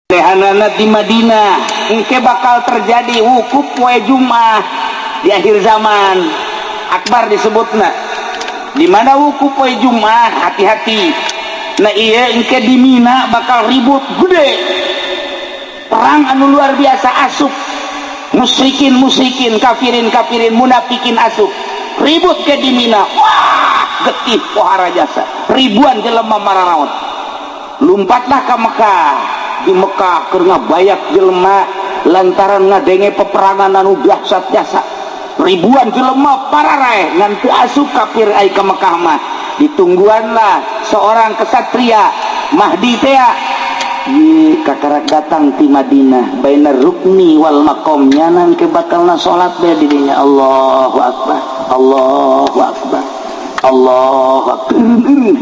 Lehanana di Madinah engke bakal terjadi wukuf poe Jumat di akhir zaman. Akbar disebutna di mana wukuf poe Jumat, hati-hati. Nah iya engke di Mina bakal ribut gede, perang anu luar biasa, asup musyrikin kafirin munafikin asup ribut ke di Mina. Wah getih pohara jasa ribuan jelema mararaot lumpatlah ke Mekah. Di Mekah keur ngabayak jelema lantaran ngadenge peperangan anu dahsyat jasa. Ribuan jelema pararae ngan teu asup kafir ai ka Mekah mah. Ditungguanlah seorang kesatria Mahdi teh ye kakarak datang ti Madinah bainar rukni wal maqam nyanan ke bakalna salat bae di dinya. Allahu akbar, Allahu akbar, Allahu akbar.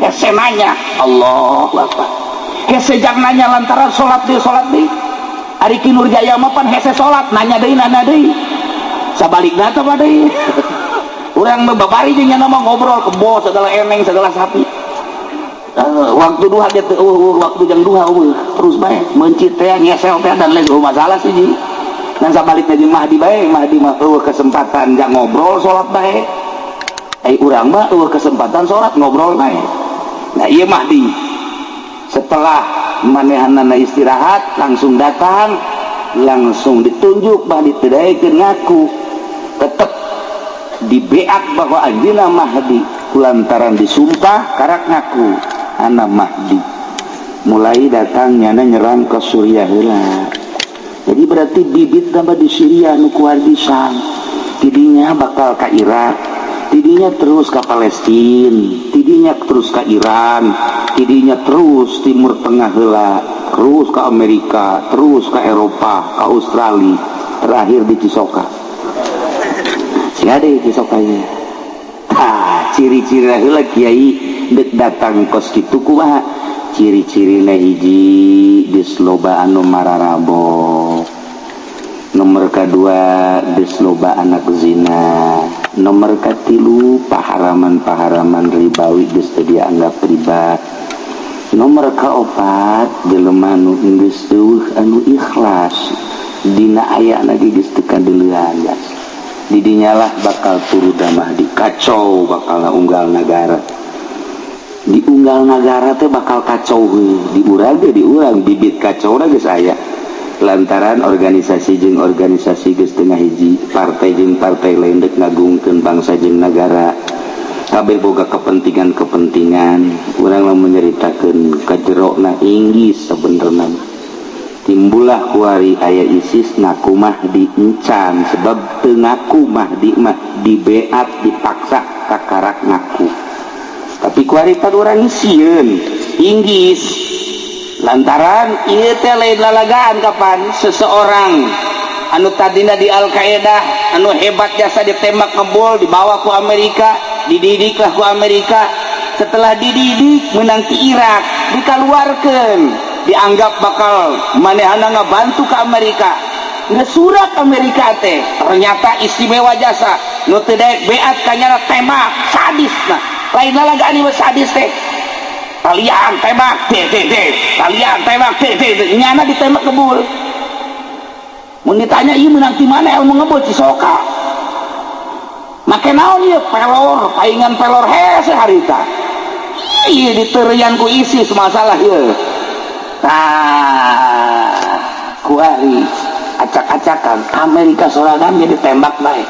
Hese nanya Allahu akbar, hese jang nanya lantaran sholat deh. Ari Ki Nurjaya mah pan hese sholat nanya deui sabalikna teh deui. Urang mah babari jeung nya mah ngobrol kebo segala eneng segala sapi. Waktu duha dia waktu jang duha terus bae mencit teh ngesel teh dan lain masalah sih ji. Dan sabalikna jeung Mahdi bae, Mahdi mah kesempatan jang ngobrol sholat bae. Urang mah kesempatan sholat ngobrol bae. Nah ieu Mahdi setelah manehanana istirahat langsung datang, langsung ditunjuk bah ditedaikeun ngaku tetap dibeat bahwa anjeunna Mahdi lantaran disumpah karak ngaku ana Mahdi. Mulai datangnya nyerang ke Suriah heula. Jadi berarti bibit tambah di Syria nu kuat di Syam, tidinya bakal ka Irak, tidinya terus ke Palestina, tidinya terus ke Iran, tidinya terus Timur Tengah heula, terus ke Amerika, terus ke Eropa, ke Australia, terakhir di Cisoka. Siade Cisokanya. Ciri-ciri heula kiai dek datang kos kitu kumaha? Ciri-cirina hiji disloba anu mararabo. Nomor kedua disloba anak zina. Nomor katilu paharaman ribawi geus teu dianggap riba. Nomor kaopat jelema nu geus eueuh anu ikhlas dina aya lagi geus teu kadeulean. Didinyalah bakal turu Mahdi kacau bakal unggal negara. Di unggal negara teh bakal kacau di urang bibit kacau geus aya. Lantaran organisasi jeung organisasi geus tengah hiji, partai jeung partai lain dek ngagungkeun bangsa jeung negara kabeh boga kepentingan urang mah menyaritakeun kajerona inggis sabenerna timbullah kuari aya ISIS ngaku Mahdi encan sebab teu ngaku Mahdi mah dibeat dipaksa kakarak ngaku. Tapi kuari tad urang sieun inggis lantaran ieu teh lain lalagaan kapan seseorang anu tadina di Al-Qaeda anu hebat jasa ditembak ngebol dibawa ku Amerika, dididiklah ku Amerika. Setelah dididik menang ti Irak dikaluarkeun, dianggap bakal manehana ngabantu ke Amerika. Ngesurat Amerika teh ternyata istimewa jasa nu teu daek beat kanyana tembak sadis. Nah lain lalagaan ieu sadis teh kalian tembak kalian tembak nyana ditembak ngebul. Mun ditanya ieu menang ti mana ilmu ngebul Cisoka. Make naon ieu pelor paingan pelor hese harita. Ieu diteureyan ku ISIS masalah ieu. Nah kuari acak-acakan Amerika sorangan jadi tembak bae.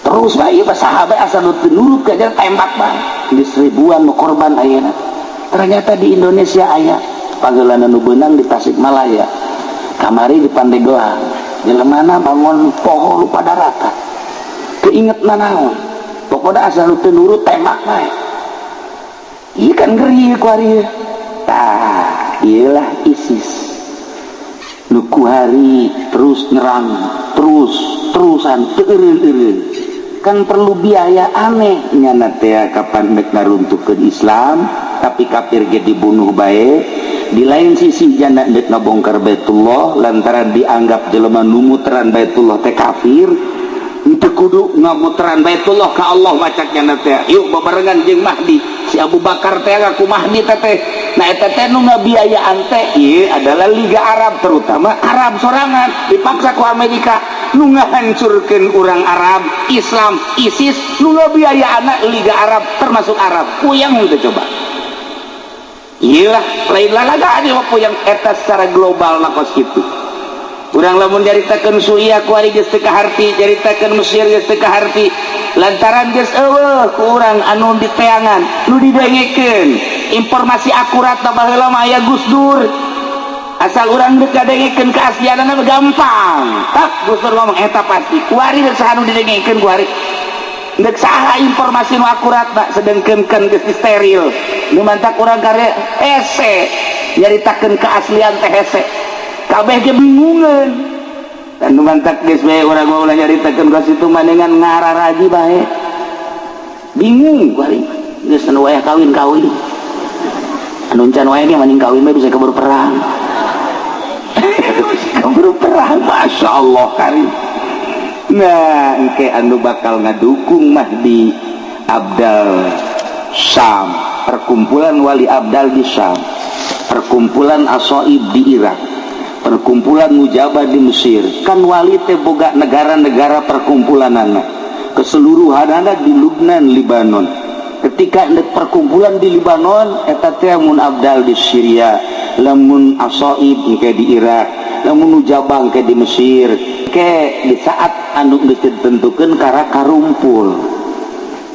Terus bae ieu sahabat asal nu teu nurut ka tembak bae. Geus ribuan nu korban ayeuna. Ternyata di Indonesia aya pageulana nu beunang di Tasikmalaya. Kamari di Pandeglang. Jelemana bangun poho lupa darata. Keingetna naon? Pokoknya asal nu teu nurut tembak bae. Ieu kan ngeri ku ari. Tah, ieulah ISIS. Nu kuari terus nyerang, terusan teu eureun-eureun. Kan perlu biaya aneh nyana teh kapan nek naruntukeun Islam tapi kafir ge dibunuh bae. Di lain sisi jana nek ngabongkar Baitullah lantaran dianggap jelema nu muteran Baitullah teh kafir. Itu kudu ngamuteran Baitullah ka Allah macaknya teh. Yuk bebarengan jeung Mahdi. Si Abu Bakar teh ngaku Mahdi teh Nah eta teh nu ngabiayaan teh ieu adalah Liga Arab, terutama Arab sorangan dipaksa ku Amerika nu ngahancurkeun urang Arab, Islam, ISIS, nu ngabiayaana Liga Arab termasuk Arab. Puyang itu coba. Iyalah lain lalagaan ieu puyang eta secara global na kos kitu. Urang lamun nyaritakeun Suriah ku ari geus teu kaharti, nyaritakeun Mesir geus teu kaharti, lantaran geus eueuh ku urang anu diteangan, nu didengekeun informasi akurat na baheula mah aya Gus Dur. Asal urang deuk ngadengekeun keaslianna gampang. Tak Gus Dur ngomong eta pasti. Ku ari geus saha nu didengekeun ku ari. Deuk saha informasi nu akurat na sedengkeun geus steril. Nu mantak urang karya hese nyaritakeun keaslian teh hese. Kabeh ge bingungan dan mantak geus bae urang mau nyaritakeun ka situ manengan ngararaji bae bingung bari geus anu wayah kawin anu can wayah ge maning kawin bae bisa keburu perang keburu perang masyaallah kali. Nah engke anu bakal ngadukung Mahdi Abdal Syam, perkumpulan wali Abdal di Syam, perkumpulan Asoib di Irak, perkumpulan Mujabah di Mesir. Kan wali teh boga negara-negara perkumpulanana keseluruhanana di Lubnan, Libanon. Ketika ada perkumpulan di Libanon eta teh mun Abdal di Syria, lamun Asoib ke di Irak, lamun Mujabah ke di Mesir, ke di saat anu geus ditentukeun kara karumpul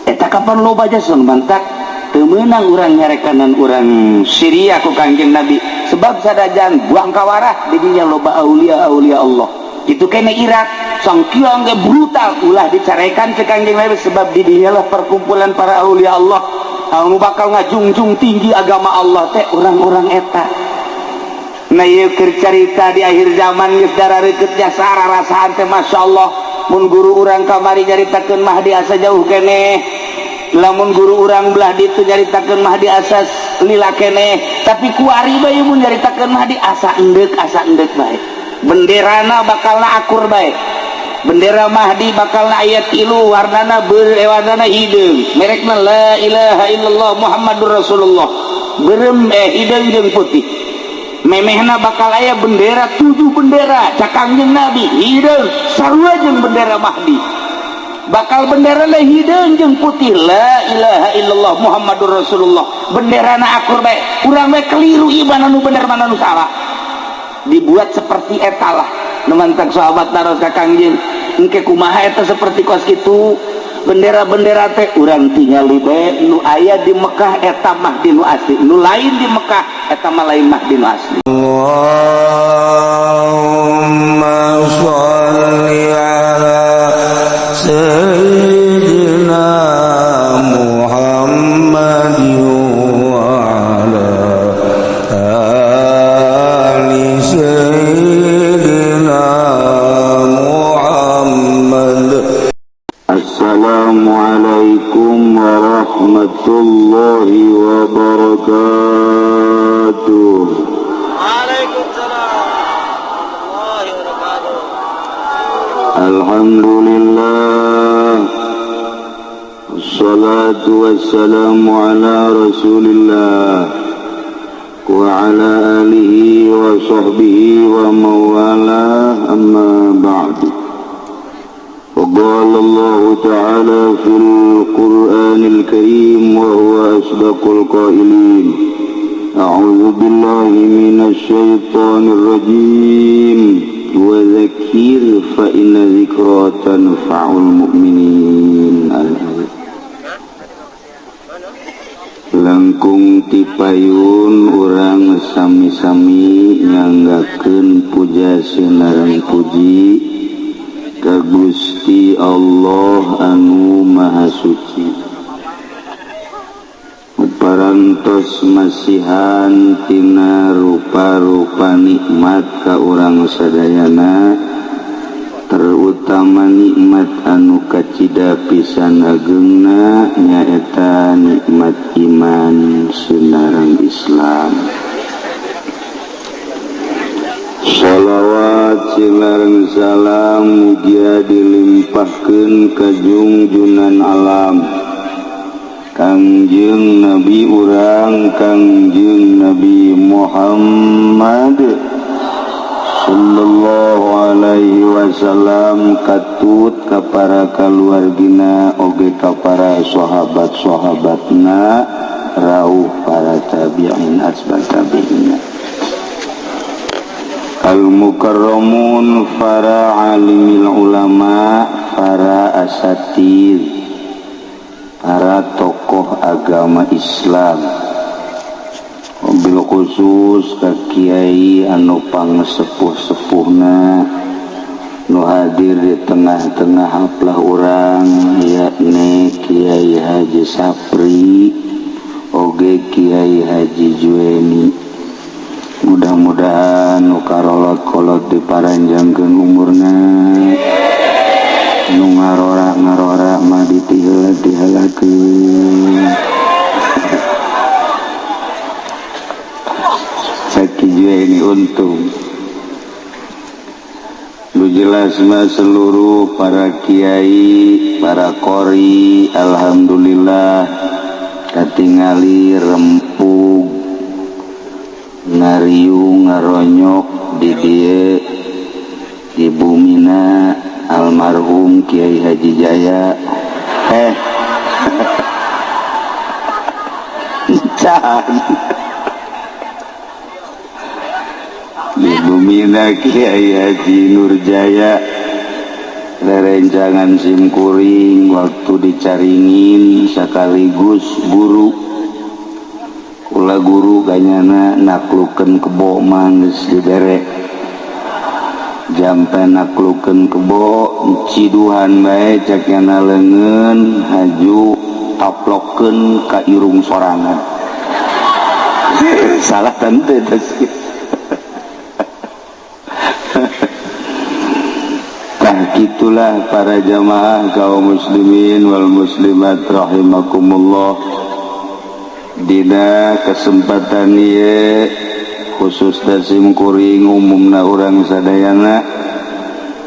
eta kapan loba jason mantak teu meunang urang nyarekanan urang Syria ku Kangjeng Nabi sebab sadajan buang kawarah di dinya loba aulia-aulia Allah. Itu kene Irak sangkiang ge brutal ulah dicarekan ke Kangjeng Nabi sebab di dinya lah perkumpulan para aulia Allah anu bakal ngajungjung tinggi agama Allah teh urang-urang eta. Nah ieu keur carita di akhir zaman geus darareukeut jasa rasaan teh masyaallah. Mun guru urang kamari nyaritakeun Mahdi asa jauh kene, lamun guru urang belah ditu nyaritakeun Mahdi asa lila kene, tapi kuari bae mun nyaritakeun Mahdi asa endek bae. Benderana bakalna akur bae. Bendera Mahdi bakalna aya 3 warnana warnana hideung. Merekna la ilaha illallah Muhammadur Rasulullah. Beureum hideung jeung putih. Memehna bakal aya bendera 7 bendera Kangjeng Nabi hideung sarua jeung bendera Mahdi. Bakal bendera le hideung jeung putih la ilaha illallah Muhammadur Rasulullah. Benderana akur bae. Urang bae keliru ieu mana nu bener mana nu salah. Dibuat seperti eta lah. Nu mantak sahabat naros ka Kangjeng. Engke kumaha eta seperti kos kitu. Bendera-bendera teh urang tingali bae nu aya di Mekah eta Mahdi nu asli, nu lain di Mekah eta mah lain Mahdi nu asli. Allahumma sholli ala sayyidina Muhammad wa ala ali sayyidina Muhammad. Assalamualaikum warahmatullahi wabarakatuh. Waalaikumsalam warahmatullahi wabarakatuh. Alhamdulillah wassalatu wassalamu ala rasulillah wa ala alihi wa sahbihi wa mawala amma ba'du. وقال الله تعالى في القرآن الكريم وهو أصدق القائلين أعوذ بالله من الشيطان الرجيم وذكر فإن ذكرى تنفع المؤمنين. Langkung tipayun urang sami-sami nyanggakeun puja sinaran puji ka Gusti Allah anu maha suci. Parantos masihan tina rupa-rupa nikmat ka urang sadayana, terutama nikmat anu kacida pisan ageungna nyaeta nikmat iman sinaran Islam. Shalawat silarang salam mugia dilimpahkeun ka junjunan alam Kangjeng Nabi urang Kangjeng Nabi Muhammad sallallahu alaihi wasallam katut ka para kaluargina oge ka para sahabat-sahabatna rauh para tabi'in asbab tabi'in al-mukarramun para alimil ulama para asatid para tokoh agama Islam mobil khusus ka kiai anu pangsepuh-sepuhna nu hadir di tengah-tengah haplah urang yakni Kiai Haji Sapri oge Kiai Haji Jueni. Mudah-mudahan nu karolot-kolot diparanjangkeun umurna nu ngarora mah ditihela-tihelakeun sakijue ini untung lu jelas mah seluruh para kiai para qori alhamdulillah katingali rempug ngariung ngaronyok di dieu di bumina almarhum Kiai Haji Jaya can di bumina Kiai Haji Nurjaya rerencangan simkuring waktu dicaringin sekaligus guru kula guru ganyana naklukeun kebo manggeus dibere jampe naklukeun kebo ciduhan bae cakna leungeun haju taplokkeun ka irung sorangan salah tante nah gitulah para jamaah kaum muslimin wal muslimat rahimakumullah dina kesempatan ieu khusus dasim kuring umumna urang sadayana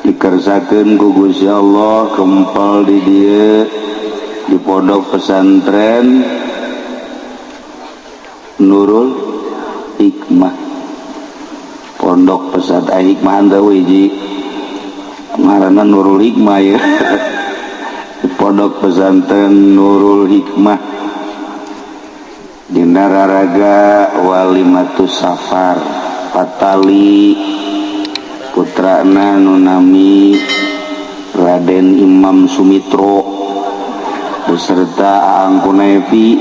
dikersakeun ku Gusti Allah kempel di dieu di pondok pesantren Nurul Hikmah pondok pesantren Hikmah anda wiji ngaranna Nurul Hikmah ya di pondok pesantren Nurul Hikmah di Nararaga Walimatus Safar Patali putrana nunami Raden Imam Sumitro beserta Aang Kunevi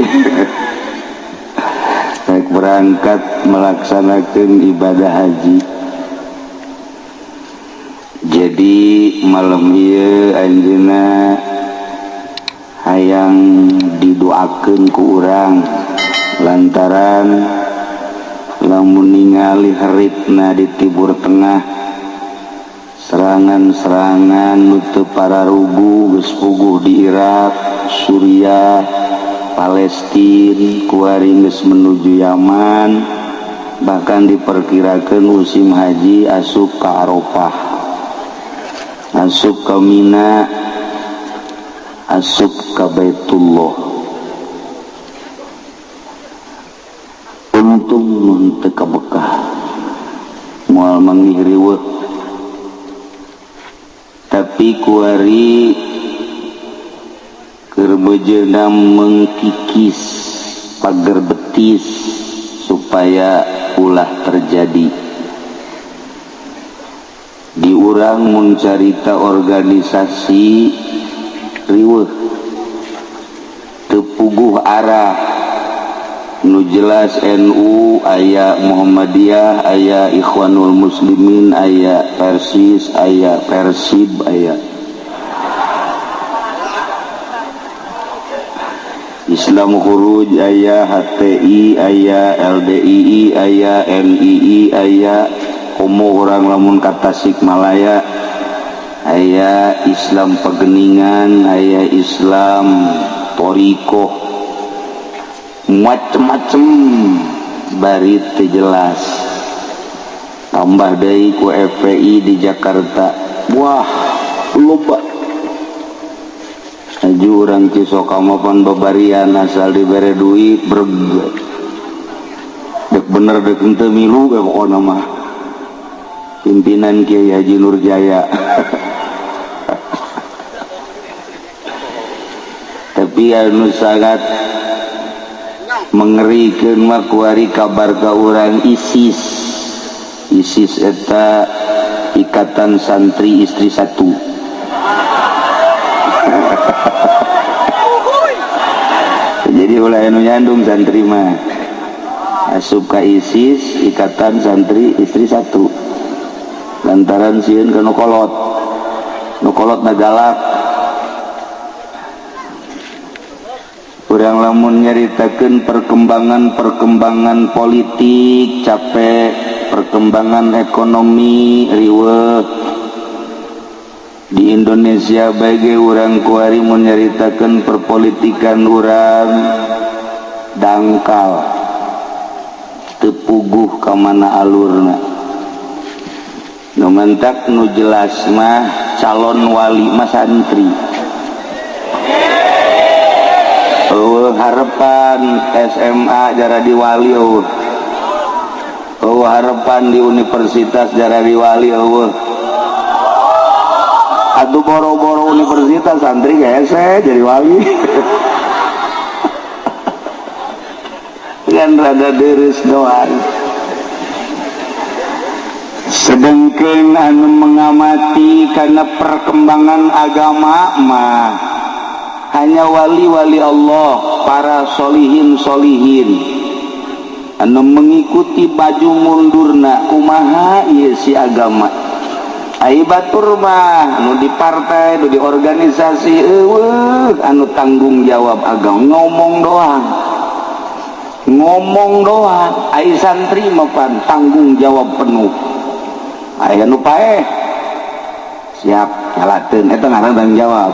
rek berangkat melaksanakan ibadah haji. Jadi malam ieu anjeunna hayang didoakeun ku urang lantaran lamun ningali haritna di Timur Tengah serangan-serangan nutup para rugu geus puguh di Irak, Suriah, Palestina, kuari geus menuju Yaman, bahkan diperkirakan musim haji asup ka Arafah, asup ka Mina, asup ka Baitullah. Untung mun teu kabekah moal manggih riweuh, tapi kuari keur bejeuna mengkikis pager betis supaya ulah terjadi di urang mun carita organisasi riweuh teu puguh arah nu jelas NU aya Muhammadiyah aya Ikhwanul Muslimin aya Persis aya Persib aya Islam Khuruj aya HTI aya LDII aya NII aya komo orang lamun ka Tasikmalaya aya Islam Pegeningan aya Islam Toriko macem-macem bari teu jelas tambah deui ku FPI di Jakarta wah loba aju urang Cisoka mah pan babarian asal dibere duit breg dek bener dek henteu milu we pokona mah pimpinan Kiai Haji Nurjaya. Tapi anu sangat mengerikan mah kuari kabar ka urang ISIS eta Ikatan Santri Istri Satu. Jadi ulah anu nyandung santri mah asup ka ISIS Ikatan Santri Istri Satu lantaran sieun ka nu kolot na galak. Urang lamun nyaritakeun perkembangan politik capek, perkembangan ekonomi riweuh di Indonesia bagi urang kuari mun nyaritakeun perpolitikan urang dangkal teu puguh ka mana alurna. Nu mentak nu jelas mah calon wali mah santri. Harapan SMA jara di wali harapan di universitas jara di wali aduh boro-boro universitas santri gese jadi wali kan rada deres doang. Sedengkeun anu mengamati karena perkembangan agama mah hanya wali-wali Allah, para solihin anu mengikuti baju mundurna kumaha ieu si agama. Ai batur mah anu di partai, anu di organisasi anu tanggung jawab agama ngomong doang. Ai santri mah pan tanggung jawab penuh. Ai anu paeh siap nyalateun eta ngaran tanggung jawab.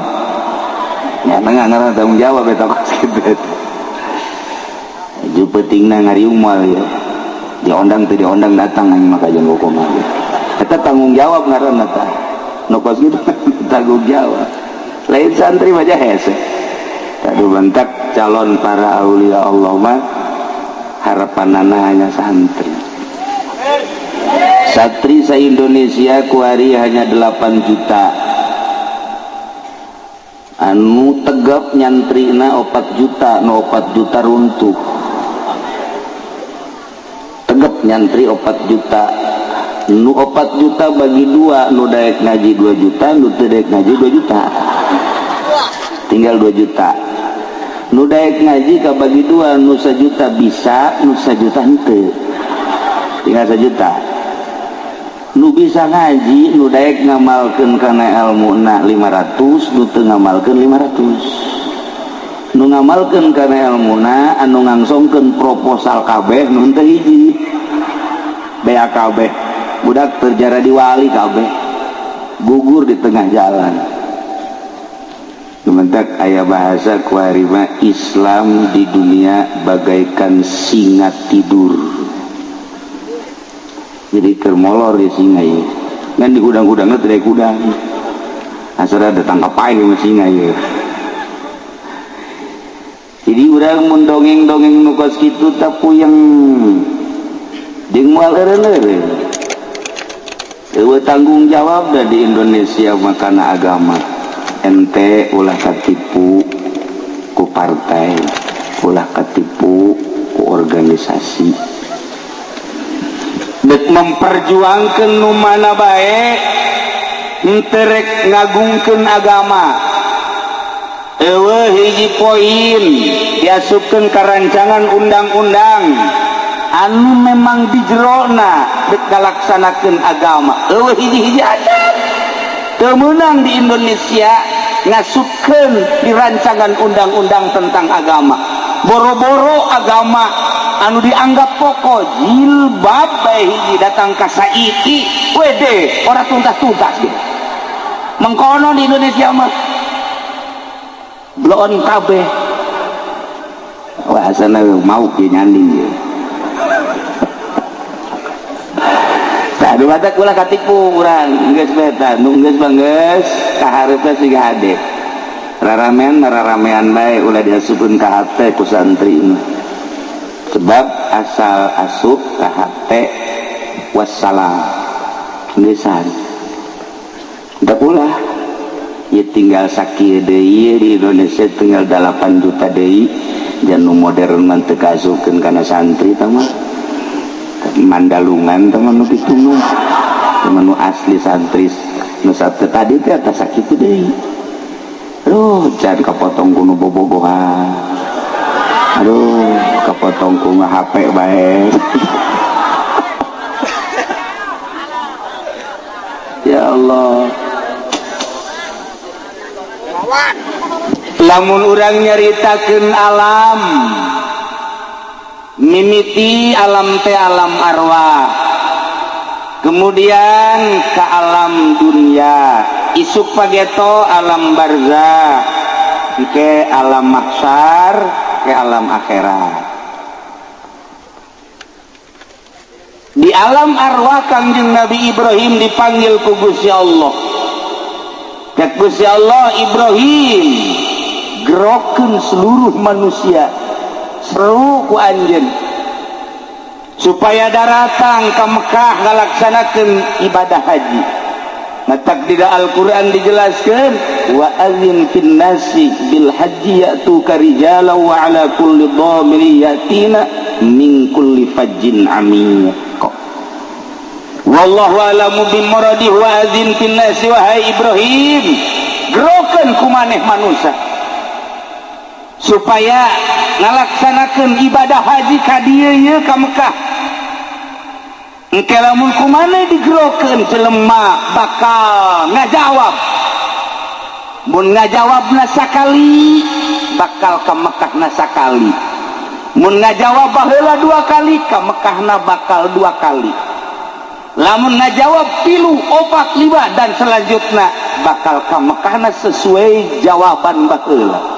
Ya ngaran tanggung jawab eta kos kitu. Ju pentingna ngariung moal ya. Diondang teu diondang datang aing mah ka jeung hukum ieu. Eta tanggung jawab ngaranna tah. Nu kos kitu tanggung jawab. Lain santri mah hese. Tadu bentak calon para aulia Allah mah harapanana hanya santri. Santri se-Indonesia kuari hanya 8 juta. Anu tegap nyantrina 4 juta, no 4 juta runtuh. Tegap nyantri 4 juta. Nu 4 juta bagi 2, nu daek ngaji 2 juta, nu teu daek ngaji 2 juta. Tinggal 2 juta. Nu daek ngaji ka bagi 2, nu 1 juta bisa, nu 1 juta henteu. Tinggal 1 juta. Nu bisa ngaji nu daek ngamalkeun kana ilmuna 500, nu teu ngamalkeun 500. Nu ngamalkeun kana ilmuna anu ngangsongkeun proposal kabeh nu teu hiji bea kabeh budak terjara di wali kabeh gugur di tengah jalan. Sementak aya bahasa kuari mah Islam di dunia bagaikan singa tidur. Jadi kermolor di singa ya kan di gudang-gudangnya tidak gudang asal ada tangkap air sama singa ya. Jadi orang mendongeng-dongeng nukos gitu tapi yang jeung moal eureun-eureun eueuh tanggung jawab dah di Indonesia makana agama. Ente ulah katipu ku partai, ulah katipu ku organisasi. Dek memperjuangkan nu mana bae enterek ngagungkeun agama. Eueuh hiji poin diasupkeun ka rancangan undang-undang anu memang di jerona dek ngalaksanakeun agama. Eueuh hiji-hiji adat teu meunang di Indonesia ngasupkeun di rancangan undang-undang tentang agama. Boro-boro agama anu dianggap pokok jilbab bae hiji datang ka saiki wede ora tuntas-tuntas gitu. Mengkono di Indonesia mah bloon kabeh. Wah asana mau ki nyanding ya. Tah nu batak ulah katipu urang geus beta nu geus banggeus kahareupeun siga hade. raramean bae ulah diasupkeun ka hate ku santri mah. Sebab asal asup ka hate wassalam gesan. Da ulah ieu tinggal sakieu deui di Indonesia tinggal 8 juta deui janu modern mah teu kaasupkeun kana santri tah mah. Mandalungan teman nu kitu mah. Teman nu asli santri nu sabtu tadi teh eta sakitu deui. Aduh, can kapotong ku nu bobogohan. Aduh, kapotong ku HP bae. Ya Allah. Lamun urang nyaritakeun alam, mimiti alam teh alam arwah. Kemudian ke alam dunia, isuk pageto alam barzakh, ke alam mahsyar, ke alam akhirat. Di alam arwah Kangjeng Nabi Ibrahim dipanggil ku Gusti Allah. Cek Gusti Allah, Ibrahim gerokeun seluruh manusia seru ku anjeun supaya daratang ke Mekah ngalaksanakeun ibadah haji. Nah takdir Al-Quran dijelaskan wa azin fin nasi bil haji ya'tuka rijala wa ala kulli dhamiri yatina min kulli fajjin amiyya. Wallahu alamu bimuradi wa azin fin nasi wahai Ibrahim gerokeun ku maneh manusia supaya ngalaksanakeun ibadah haji ka dieu ye ka Mekah. Engke lamun kumaneh digerokeun jelema bakal ngajawab. Mun ngajawabna sakali bakal ka Mekahna sakali. Mun ngajawab baheula 2 kali ka Mekahna bakal 2 kali. Lamun ngajawab 3, 4, 5 dan selanjutnya bakal ka Mekahna sesuai jawaban baheula.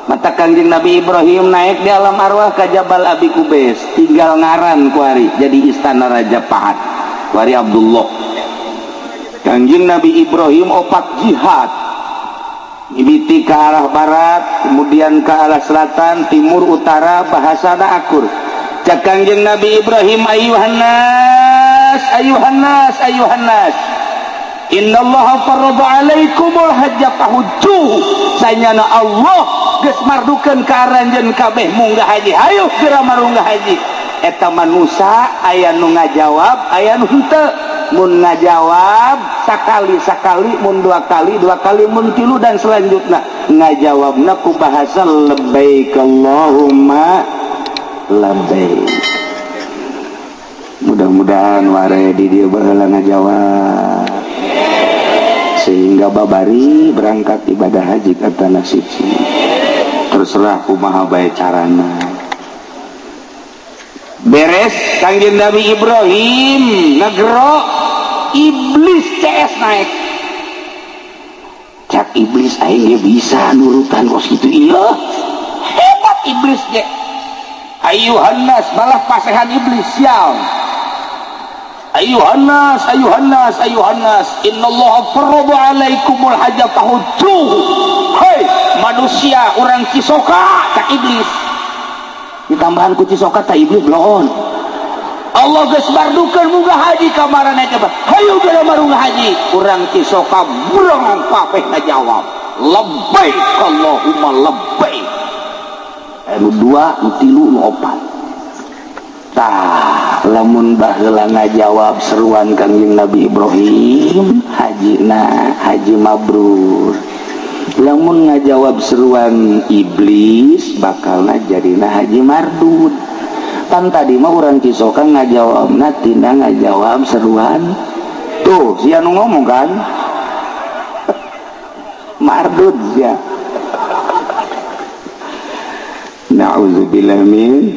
Mata Kangjeng Nabi Ibrahim naik di alam arwah ke Jabal Abi Kubais, tinggal ngaran kuari jadi istana Raja Pahat kuari Abdullah. Kangjeng Nabi Ibrahim opat jihad, mimiti ke arah barat, kemudian ke arah selatan, timur, utara, bahasana akur. Cak Kangjeng Nabi Ibrahim, ayuhan nas, ayuhan nas, ayuhan nas, innallaha farada alaikumul hajja fahujjuh. Sanyana Allah geus mardukeun ka aranjeun kabeh munggah haji. Hayu geura marunggah haji. Eta manusia aya nu ngajawab, aya nu henteu. Mun ngajawab sakali-sakali, mun 2 kali, 2 kali, mun 3 dan selanjutnya ngajawabna ku bahasa labbaik Allahumma labbaik. Mudah-mudahan ware di dieu baheula ngajawab sehingga babari berangkat ibadah haji ka tanah suci. Terserah kumaha bae carana. Beres Kangjeng Nabi Ibrahim ngegero, iblis CS naik. Cak iblis aing ge bisa nurutan kos kitu ieu. Hebat iblis ge. Ayuhan nas, balah pasehan iblis sial. Ayuhan nas, ayuhan nas, ayuhan nas, innallaha farada alaikumul hajja fahujjuh. Hei manusia orang Cisoka tak iblis. Ditambahan ku Cisoka tak iblis loon. Allah geus bardukeun munggah haji ka marana coba. Hayu geura marunggah haji. Urang Cisoka burang kabeh ngajawab. Labbaik Allahumma labbaik. Nu 2, nu 3, nu 4. Tah lamun baheula ngajawab seruan Kangjeng Nabi Ibrahim hajina haji mabrur. Lamun ngajawab seruan iblis bakalna jadina haji mardud. Kan tadi mah urang Cisoka ngajawabna tina ngajawab seruan tuh sia nu ngomong kan mardud ya. Nauzubillah min.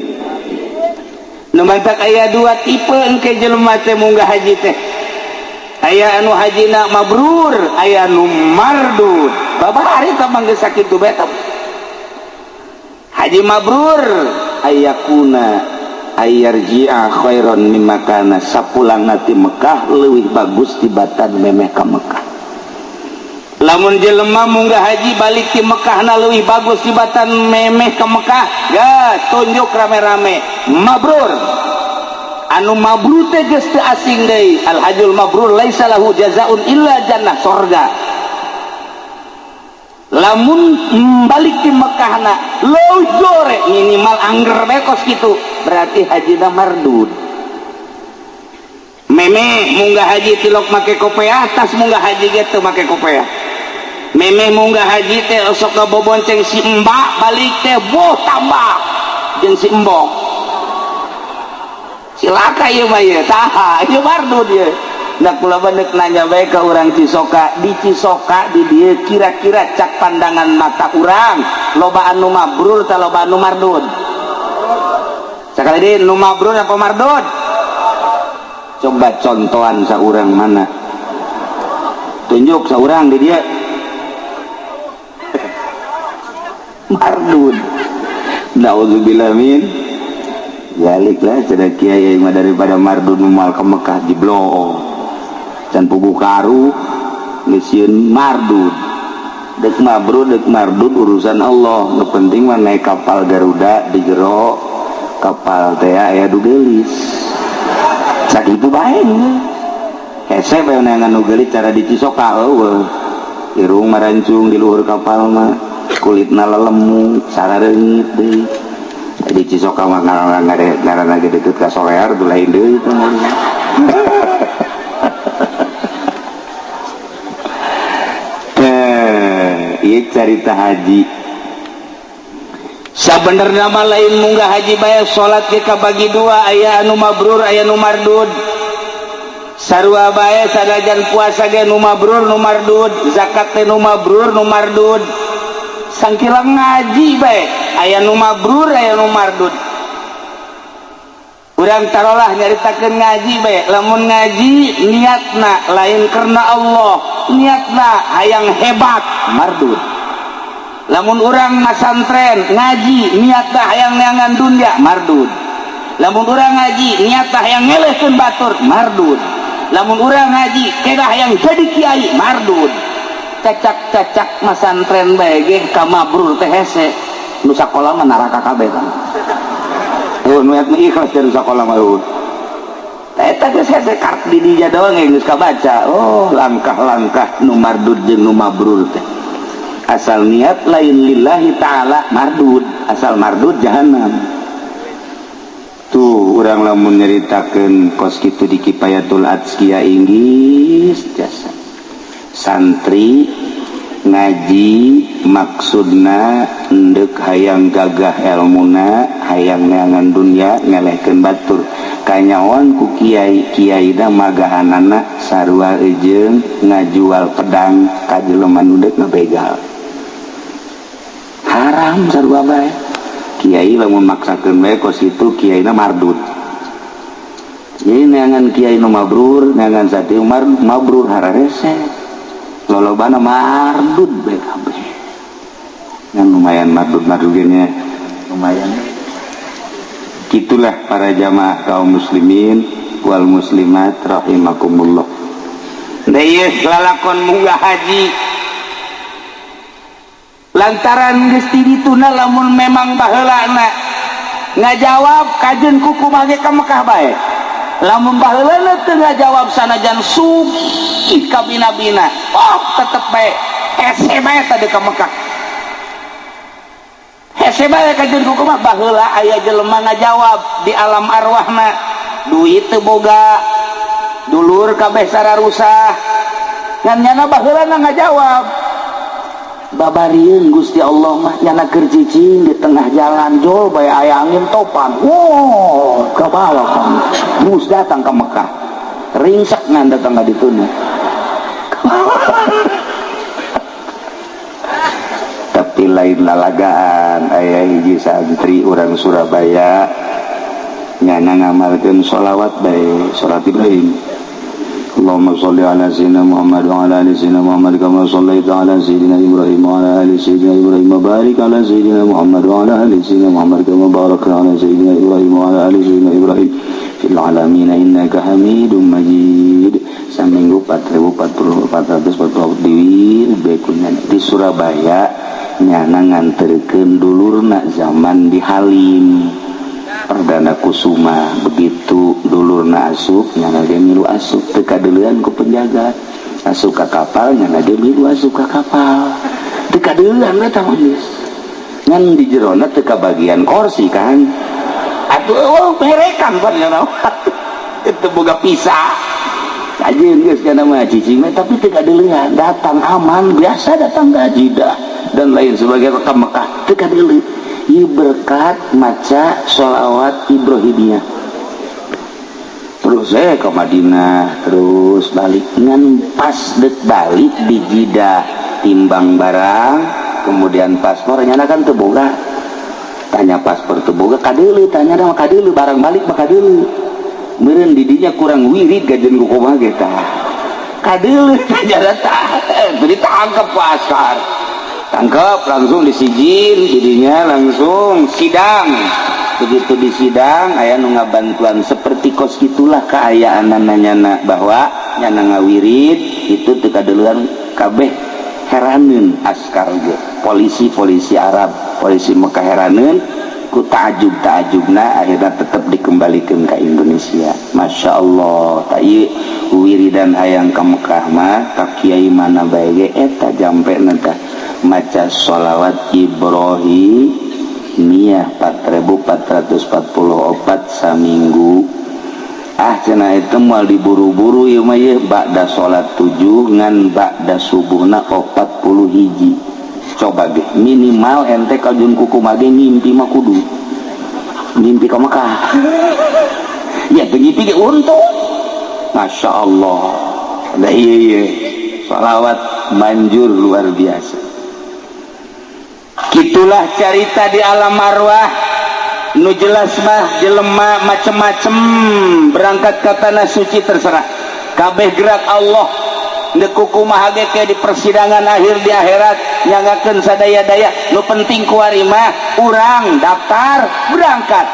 Nu mantak aya 2 tipe engke jelema teh munggah haji teh. Aya anu hajina mabrur, aya nu mardud. Babari teh mangga sakitu bae teh. Haji mabrur ayakuna ayarji'a khairon mimma kana, sapulang ti Mekah leuwih bagus tibatan memeh ka Mekah. lamun jelema munggah haji balik di Mekah na leuwih bagus tibatan memeh ke Mekah ya tunjuk rame-rame mabrur anu mabrur teh geus teu asing deui al hajjul mabrur laisa lahu jazaun illa jannah surga. Lamun balik di Mekah na leuwih jore minimal angger bekos kitu berarti hajina mardud. Memeh munggah haji tilok make kopiah tas munggah haji ge teu make kopiah. Memeh munggah haji teh sok bobonceng si mbak balik teh boh tambah jeung si embok silaka ieu mah ieu taha ieu mardud ieu da kula beundeuk nanya bae ka urang Cisoka di Cisoka di dieu kira-kira cak pandangan mata urang loba anu mabrur tah loba anu mardud sakali deui nu mabrur apa mardud coba contohan saurang mana tunjuk saurang di dieu mardud. Nauzubillah min baliklah cenah kiai mah daripada mardud mual ke Mekah jiblo can pugu karu geusieun mardud deuk mabrur deuk mardud urusan Allah nu penting mah naik kapal Garuda di jero kapal teh aya dugelis sakitu bae hese bae neangan nu geulis cara di Cisoka eueuh irung marancung di luhur kapal mah kulitna lelemu sarareungit deui di Cisoka mah ngaranna ge deukeut ka Solear tu lain deui itu ieu carita haji sabenerna mah lain munggah haji bae salat ge kabagi dua aya anu mabrur aya nu mardud sarua bae sanajan puasa ge nu mabrur nu mardud zakat teh nu mabrur nu mardud sangkila ngaji bae aya nu mabrur aya nu mardud urang tarolah nyaritakeun ngaji bae lamun ngaji niatna lain karena Allah niatna hayang hebat mardud lamun urang masantren ngaji niatna hayang neangan dunya mardud lamun urang ngaji niatna hayang ngelehkeun batur mardud lamun urang ngaji kedah hayang jadi kiai mardud cacak-cacak masantren bae ge ka mabrur teh hese nu sakola mah neraka kabeh kan nu aya ikhlas dari sakola mah eta geus hese kart di dinya doang geus kabaca oh langkah-langkah nu mardud jeung nu mabrur teh asal niat lain lillahi ta'ala mardud asal mardud jahanam tuh urang lamun nyaritakeun kos kitu di Kifayatul Adzkiya inggis jasa santri ngaji maksudna endek hayang gagah ilmuna hayang neangan dunya ngelehkeun batur kanyawan ku kiai-kiaina magahanana sarua ejeung ngajual pedang ka jelema nu deuk ngabegal haram sarua bae kiai lamun maksakeun bae kos itu kiaina mardud jadi neangan kiai nu mabrur neangan satiu mabrur hararese lolobana mardud bae kabeh yang lumayan mardud-mardudnya lumayan gitulah para jamaah kaum muslimin wal muslimat rahimakumullah ieu lalakon munggah haji lantaran geus ti dituna lamun memang baheulana ngajawab kajeun kuku mage ka Mekah bae lamun baheulana teu ngajawab sanajan sugi ka bina-bina oh tetep bae hese bae tadi ka Mekah hese bae kajeun kuku mah baheula aya jelema ngajawab di alam arwahna duit teu boga dulur kabeh sararusah ngan nyana baheulana ngajawab babarieun Gusti Allah mah nyana keur cicing di tengah jalan jol bae aya angin topan wow kabalak mus datang ke Mekah ringsek ngan datang ka dituna tapi lain lalagaan aya hiji santri urang Surabaya nyana ngamalkeun sholawat bae salat Ibrahim Allahumma sholli ala sayyidina Muhammad wa ala ali sayyidina Muhammad kama shallaita ala sayyidina Ibrahim wa ala ali sayyidina Ibrahim wa barik ala sayyidina Muhammad wa ala ali sayyidina Muhammad kama barakta ala sayyidina Ibrahim wa ala ali sayyidina Ibrahim fil alamin innaka Hamidum Majid saminggu 4.440 di Surabaya nyana nganterkeun dulurna zaman di Halim Perdana Kusuma. Begitu dulurna asup nyana dia milu asup teu kadeulean ku penjaga, asup ka kapal nyana dia milu asup ka kapal teu kadeulean we tah geus ngan di jerona teu kabagian kursi kan atuh perekan pan nyana itu boga pisah kajian geus kana mah cicing tapi teu kadeulean datang aman biasa datang ke Jeddah dan lain sebagainya ke Mekah teu kadeuleun ieu berkat maca sholawat Ibrahimiyah. Terus ke Madinah terus balik ngan pas dek balik di Jeddah timbang barang kemudian paspor nyana kan teu boga tanya paspor teu boga kadeuleu tanya mah kadeuleu barang balik mah kadeuleu meureun di dinya kurang wirid gajeun ku kumaha ge tah kadeuleu tanya tah ditangkap pasar tangkap langsung disijin didinya langsung sidang. Begitu di sidang aya nu ngabantuan seperti kos gitulah kaayaan nyana bahwa nyana ngawirid itu teu kadeuleun kabeh heraneun askar ge polisi Arab polisi Mekah heraneun ku taajub-taajubna akhirna tetep dikembalikeun ka Indonesia. Masya Allah ta ieu wiridan hayang ka Mekah mah ka kiai mana bae ge eta jampena tah maca sholawat Ibrahimiyah 4.444 saminggu. Cenah itu moal diburu-buru ieu mah ye ba'da salat 7 ngan ba'da subuhna 40 hiji. Coba ge minimal ente kajun kuku mage ngimpi mah kudu ngimpi ka Mekah ya ngimpi ge untung. Masya Allah da ieu sholawat manjur luar biasa. Gitulah cerita di alam arwah nu jelas mah jelema macem-macem berangkat ke tanah suci terserah kabeh gerak Allah neku kumaha ge ke di persidangan akhir di akhirat nyangakeun sadaya-daya nu penting kuari mah urang daftar berangkat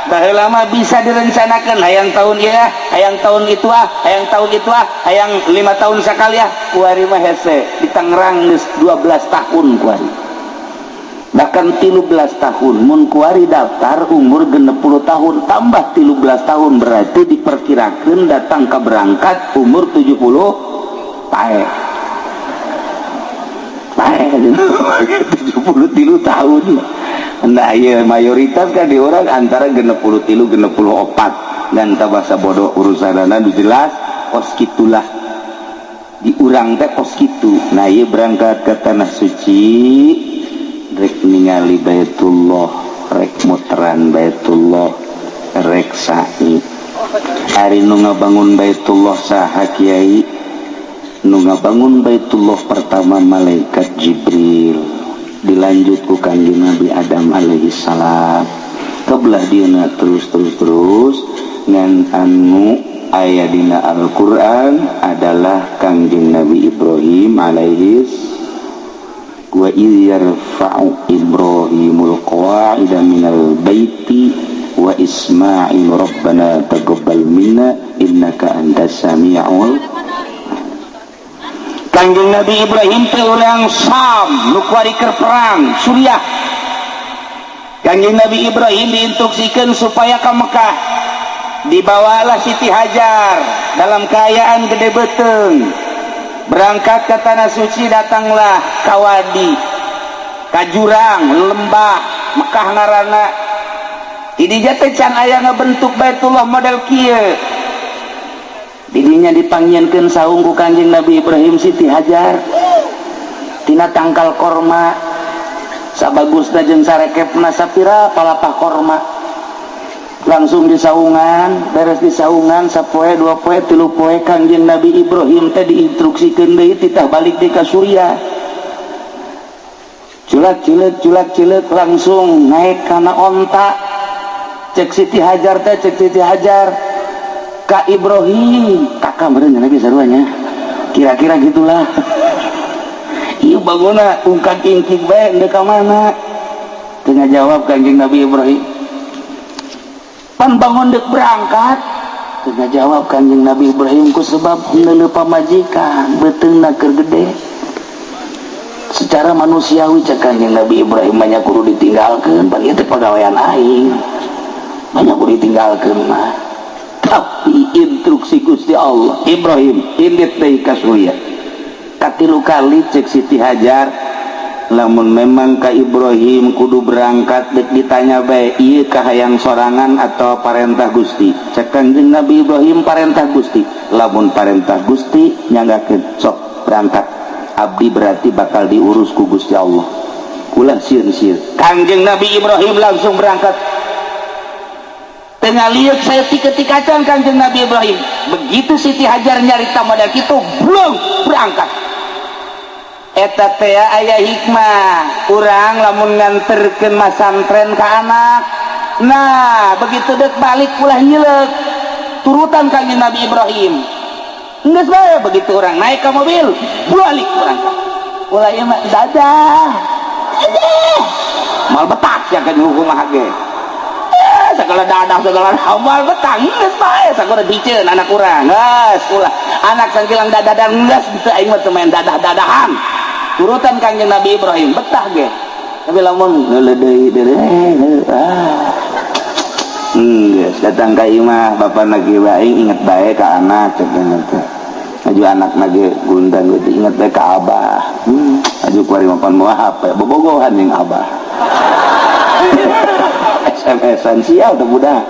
baheula mah bisa direncanakeun hayang tahun ieu hayang tahun itu hayang tahun itu hayang 5 tahun sakali kuari mah hese di Tangerang geus 12 tahun kuari bahkan 13 tahun mun kuari daftar umur 60 tahun tambah 13 tahun berarti diperkirakan datang ke berangkat umur 70 pae 73 tahun. Nah iya mayoritas kan di orang antara 63 64 dan tabasa bodoh urusanana nu jelas kos kitulah di urang teh kos kitu. Nah iya berangkat ke tanah suci rek ningali Baitullah rek muteran Baitullah rek sa'i hari nu ngabangun Baitullah saha kiai nu ngabangun Baitullah pertama malaikat Jibril dilanjut ku kanjeng Nabi Adam alaihi salam kebelah dieuna terus ngan anu aya dina Al-Qur'an adalah kanjeng Nabi Ibrahim alaihi wa idh yarfa'u Ibrahimul qawa'ida minal baiti wa Ismail rabbana taqabbal minna innaka antas sami'ul. Kanjeng Nabi Ibrahim teh urang Sam nu kuari keur perang Suriah. Kanjeng Nabi Ibrahim diinstruksikan supaya ke Mekah dibawalah Siti Hajar dalam keadaan gede beteng berangkat ke tanah suci datanglah kawadi kajurang lembah Mekah ngaranna didinya teh can aya ngabentuk Baitullah model kieu didinya dipanggieunkeun saung ku Kanjeng Nabi Ibrahim Siti Hajar tina tangkal korma sabagusna jeung sarekepna sapira palapah korma langsung disaungan beres disaungan sapoe dua poe tilu poe Kanjeng Nabi Ibrahim teh diinstruksikeun deui titah balik di ka Suriah culak-culek langsung naik kana onta cek Siti Hajar teh cek Siti Hajar ka Ibrahim kakak meureun Nabi saruanya kira-kira gitulah ieu bangunna ungkak ingkik bae endeu ka mana teu ngajawab Kanjeng Nabi Ibrahim pan bangun dek berangkat tengah jawab Kanjeng Nabi Ibrahim ku sebab neuleuh pamajikan beteungna keur gede. Secara manusiawi cek Kanjeng Nabi Ibrahim banyak kudu ditinggalkeun, pan ieu teh pagawean aing. Banyak kudu ditinggalkeun mah. Tapi instruksi Gusti Allah, Ibrahim indit deui ka Surya. Katilu kali cek Siti Hajar, lamun memang ka Ibrahim kudu berangkat dek ditanya bae ieu kahayang sorangan atau parentah Gusti. Cek Kanjeng Nabi Ibrahim parentah Gusti. Lamun parentah Gusti nyanggakeun sok berangkat. Abdi berarti bakal diurus ku Gusti Allah. Ulah sieun-sieun. Kanjeng Nabi Ibrahim langsung berangkat. Tengah liuk saya tiketikacan Kanjeng Nabi Ibrahim. Begitu Siti Hajar nyarita modal kitu, belum berangkat. Eta teh aya hikmah. Urang lamun nganterkeun masantren ka anak. Nah, begitu dek balik ulah nyileuk. Turutan Kanjeng Nabi Ibrahim. Nges bae begitu orang naik ke mobil, balik berangkat. Ulah ieu mah dadah. Mal betak ya kan hukum hage. Segala dadah segala mal betak nges bae sakuda diceun anak urang. Geus ulah anak sangkilang dadah nges teu aing mah teu main dadah-dadahan. Turutan Kanjeng Nabi Ibrahim betah ge. Tapi lamun ngeuleudeuy geus datang ka imah bapana ge aing inget bae ka anak cenah teh. Aju anak nage gundang gitu inget bae ka abah. Aju kuari mapan moal HP bobogohan jeung abah. SMS-an sial teh budak.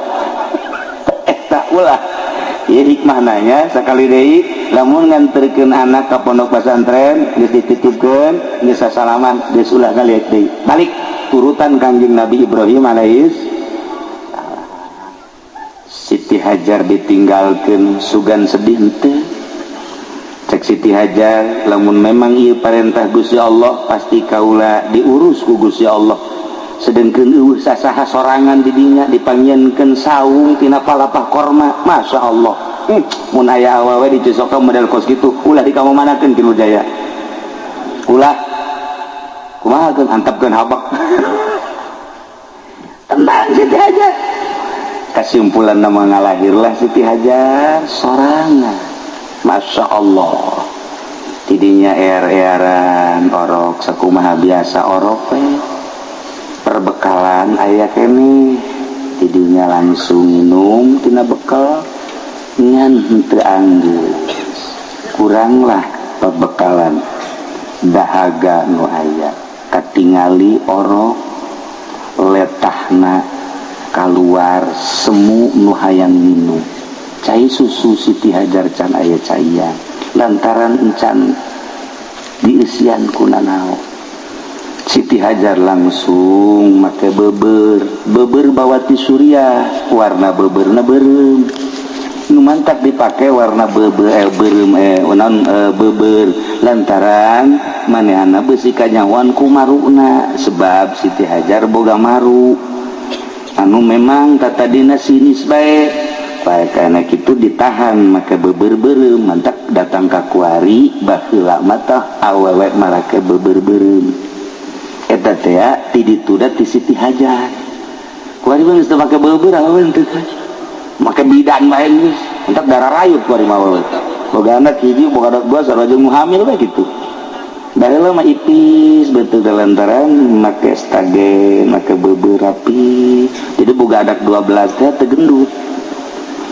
Eta ulah. Ieu hikmah nanya sakali deui lamun nganterkeun anak ka pondok pesantren geus dititipkeun geus sasalaman geus ulah ngaliek deui. Balik turutan Kanjeng Nabi Ibrahim alaihis. Siti Hajar ditinggalkeun sugan sedih henteu. Cek Siti Hajar lamun memang ieu parentah Gusti Allah pasti kaula diurus ku Gusti Allah. Sedengkeun eueuh sasaha sorangan di dinya dipangieunkeun saung tina palapah korma, masya Allah. Mun aya awewe dicocokan model kos kitu ulah dikamanakeun Kilu Jaya. Ulah kumaha keun antepkeun habak. Tenang Siti Hajar. Kesimpulan nama ngalahirlah Siti Hajar sorangan. Masya Allah. Tidinya er-eran orok sakumaha biasa orok perbekalan aya kene. Tidinya langsung minum tina bekal ngan henteu anggeus. Kuranglah perbekalan dahaga nu aya katingali orok letahna kaluar semu nu hayang minum. Cai susu Siti Hajar can aya caian lantaran encan diisian ku nanaon. Siti Hajar langsung make beber bawa ti Surya warna beberna beureum nu mantap dipake warna beureum beber lantaran manehna beusi kanyawan ku maruna sebab Siti Hajar boga maru anu memang tatadina sinis bae. Baik anak itu ditahan maka beber-bereum mantap datang ka kuari baheula mata awewe marake beber-bereum eta teh ti ditudat ti Siti Hajar kuari mah geus teu make beber awewe teh make bidan bae geus mantap darah rayut kuari mah awewe boga anak hiji boga anak dua sareng nu hamil bae kitu baheula mah ipis beuteung lantaran make stagen make beber rapi jadi boga anak 12 teh teu gendut.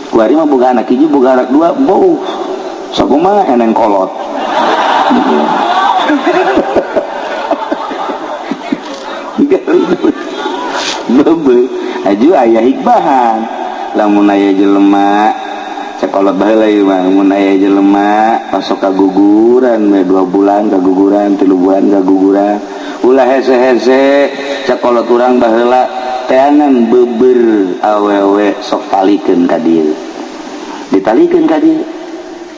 Kuari mah boga anak hiji boga anak dua bau sakumaha eneng kolot. Bebe aju aya hikmahan lamun aya jelema sakolot baheula ieu mah mun aya jelema masuk kaguguran 2 bulan kaguguran 3 bulan kaguguran ulah hese-hese sakolot urang baheula teangan beber awewe sok talikeun ka dieu ditalikeun ka dieu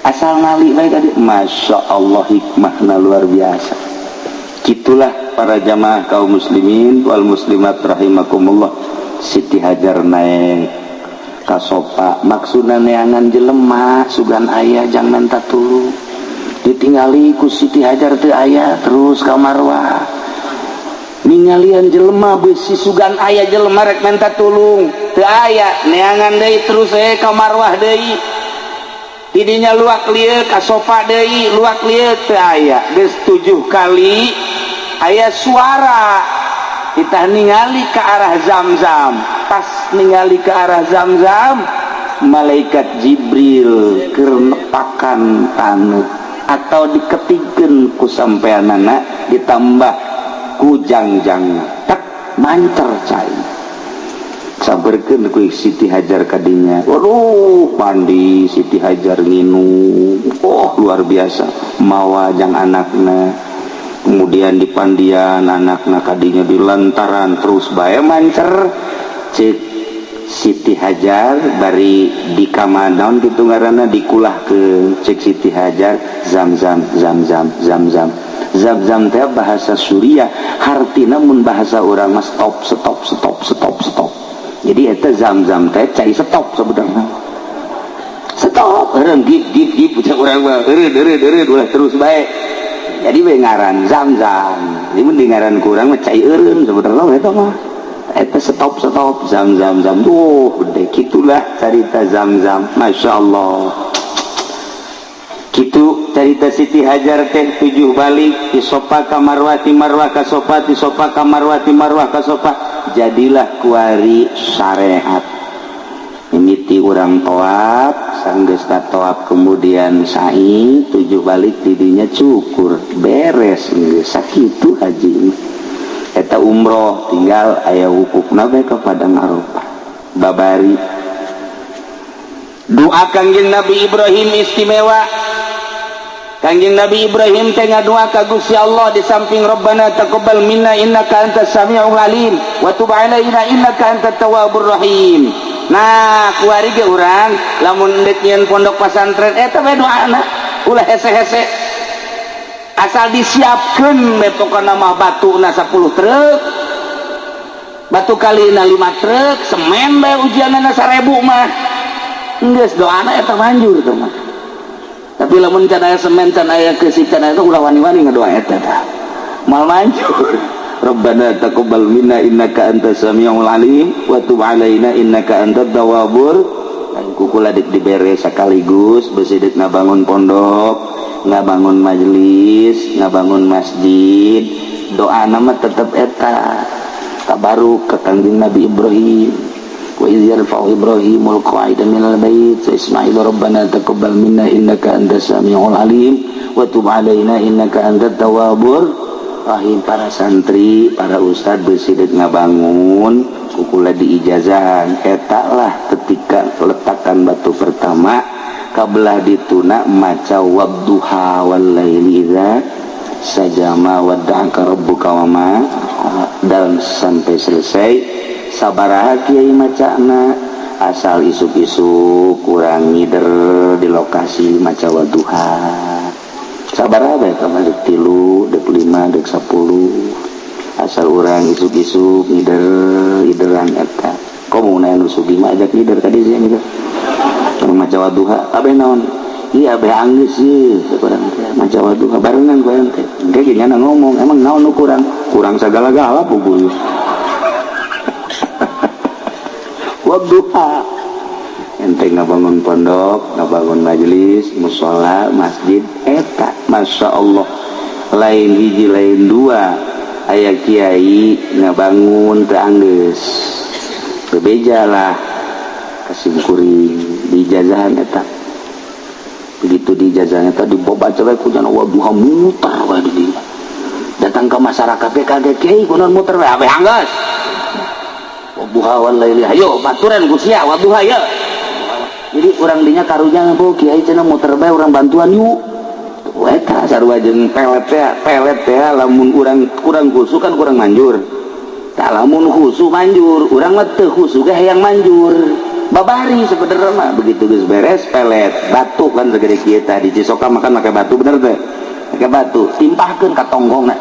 asal nali bae ka dieu masya Allah hikmahna luar biasa. Kitulah para jamaah kaum muslimin wal muslimat rahimakumullah. Siti Hajar naik kasopa maksudna neangan jelema sugan aya jang menta tulung ditingali ku Siti Hajar teu aya terus ka Marwah ningalian jelema beusi sugan aya jelema rek minta tulung teu aya neangan deui terus ka marwah deui tidinya luak lieu ka sofa deui luak lieu teu aya geus 7 kali aya suara kita ningali ke arah Zamzam pas ningali ke arah Zamzam malaikat Jibril keur nepakan taneuh atau diketikeun ku sampeanana ditambah ku jangjang tak mancer cai sabarkeun ku Siti Hajar kadinya waduh mandi Siti Hajar nginum luar biasa mawa jang anakna kemudian di pandian anakna kadinya di lantaran terus bae mancer cek Siti Hajar bari di kamanaon gitu ngaranna dikulah ke cek Siti Hajar Zamzam Zamzam Zamzam Zamzam teh bahasa Suriah hartina mun bahasa urang mah stop stop stop stop stop jadi eta Zamzam teh cai stop sebenarnya stop eureun gip punya urang mah eureun ulah terus bae jadi we ngaran Zamzam jadi mun ngaran kurang mah cai eureun sebenarnya eta mah eta stop Zamzam gede gitulah cerita Zamzam masyaallah kitu cerita Siti Hajar teh 7 balik di sofa ka marwah ti marwah ka sofa ti sofa ka marwah ti marwah ka sofa jadilah kuari syariat mimiti urang toab sanggeus toab kemudian sa'i 7 balik didinya cukur beres geus sakitu haji eta umroh tinggal aya wukufna bae ka Padang Arafah babari doa Kangjeng Nabi Ibrahim istimewa Kangjeng Nabi Ibrahim teh ngadoa ka Gusti Allah di samping Rabbana taqabbal minna innaka antas samiul alim wa tub alaina innaka antat tawwabur rahim. Nah kuari ge urang lamun deuk nyeun pondok pesantren eta bae doana ulah hese-hese asal disiapkeun we pokona mah batuna 10 truk batu kalina 5 truk semen bae ujianana 1000 mah geus doana eta manjur teh mah. Tapi lamun can aya semen can aya keusik can aya ulah wani-wani ngadoa eta tah mal manjur. Rabbana taqabbal minna innaka antas samiul alim wa tub alaina innaka antat tawwabur kukula dik dibere sakaligus beusi deuk ngabangun pondok ngabangun majelis ngabangun masjid doana mah tetep eta tabaruk ka Kangjeng Nabi Ibrahim wa idh yarfa'u Ibrahimul qa'ida minal bait wa Ismail rabbana taqabbal minna innaka antas samiul alim wa tub alaina innaka antat tawwabur rahim. Para santri para ustad bersidet ngabangun kukula diijazah eta lah ketika letakan batu pertama kabelah dituna maca wabduha wal laili idza sajama wadda'aka rabbuka wa ma dan sampai selesai sabaraha kiai macana asal isuk-isuk kurang ngider di lokasi maca wadduha sabaraha bae kamar dek 3 dek 5 dek 10 asal urang isuk-isuk ngideran eta komo na nu sugi mah ajak ngider tadi sih ngider maca wadduha kabeh naon iya abeh anggeus ye sabarang teh maca wadduha barengan ku ente engke ge nyana ngomong emang naon nu kurang sagala-gala puguh wadduha ente ngabangun pondok ngabangun majelis mushola masjid eta masya Allah lain hiji lain dua aya kiai ngabangun teu anggeus bebejalah kasimkuring diijazahan eta begitu diijazahan eta dibaca we ku jana wadduha mutar we di dieu datang ke masyarakat teh kaget kiai kunaon muter we abeh anggeus wadduha wal laili hayo baturan ku sia wadduha ya jadi orang dinya karunya bu kiai cenah muter bae urang bantuan yuk eta sarua jeung pelet teh lamun urang khusu kan kurang manjur tah lamun khusu manjur urang mah teu khusu ge hayang manjur babari sebenarnya mah begitu geus beres pelet batu kan segede kieu tah di Cisoka makan make batu bener teh make batu timpahkeun ka tonggongna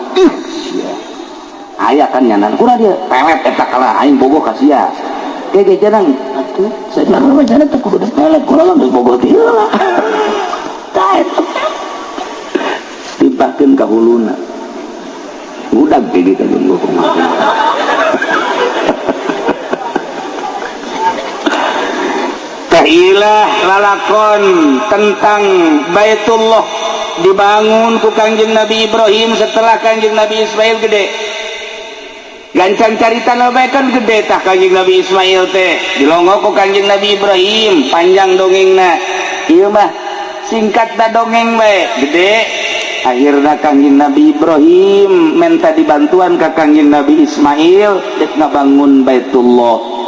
aya kan nyanan kunaon dia pelet eta kalah aing bogoh ka sia ge jangan atuh sajarna mah jangan teu kudu pelet kunaon geus bogoh teh heula tah timpahkeun ka huluna budak ge gitu jeung gua kumaha Tahilah lalakon tentang Baitullah dibangun ku Kangjeng Nabi Ibrahim setelah Kangjeng Nabi Ismail gede. Gancang carita nabe kan gede tah Kangjeng Nabi Ismail teh dilongok ku Kangjeng Nabi Ibrahim panjang dongengna. Ieu mah singkatna dongeng bae gede. Akhirna Kangjeng Nabi Ibrahim minta dibantuan ka Kangjeng Nabi Ismail dek ngabangun Baitullah.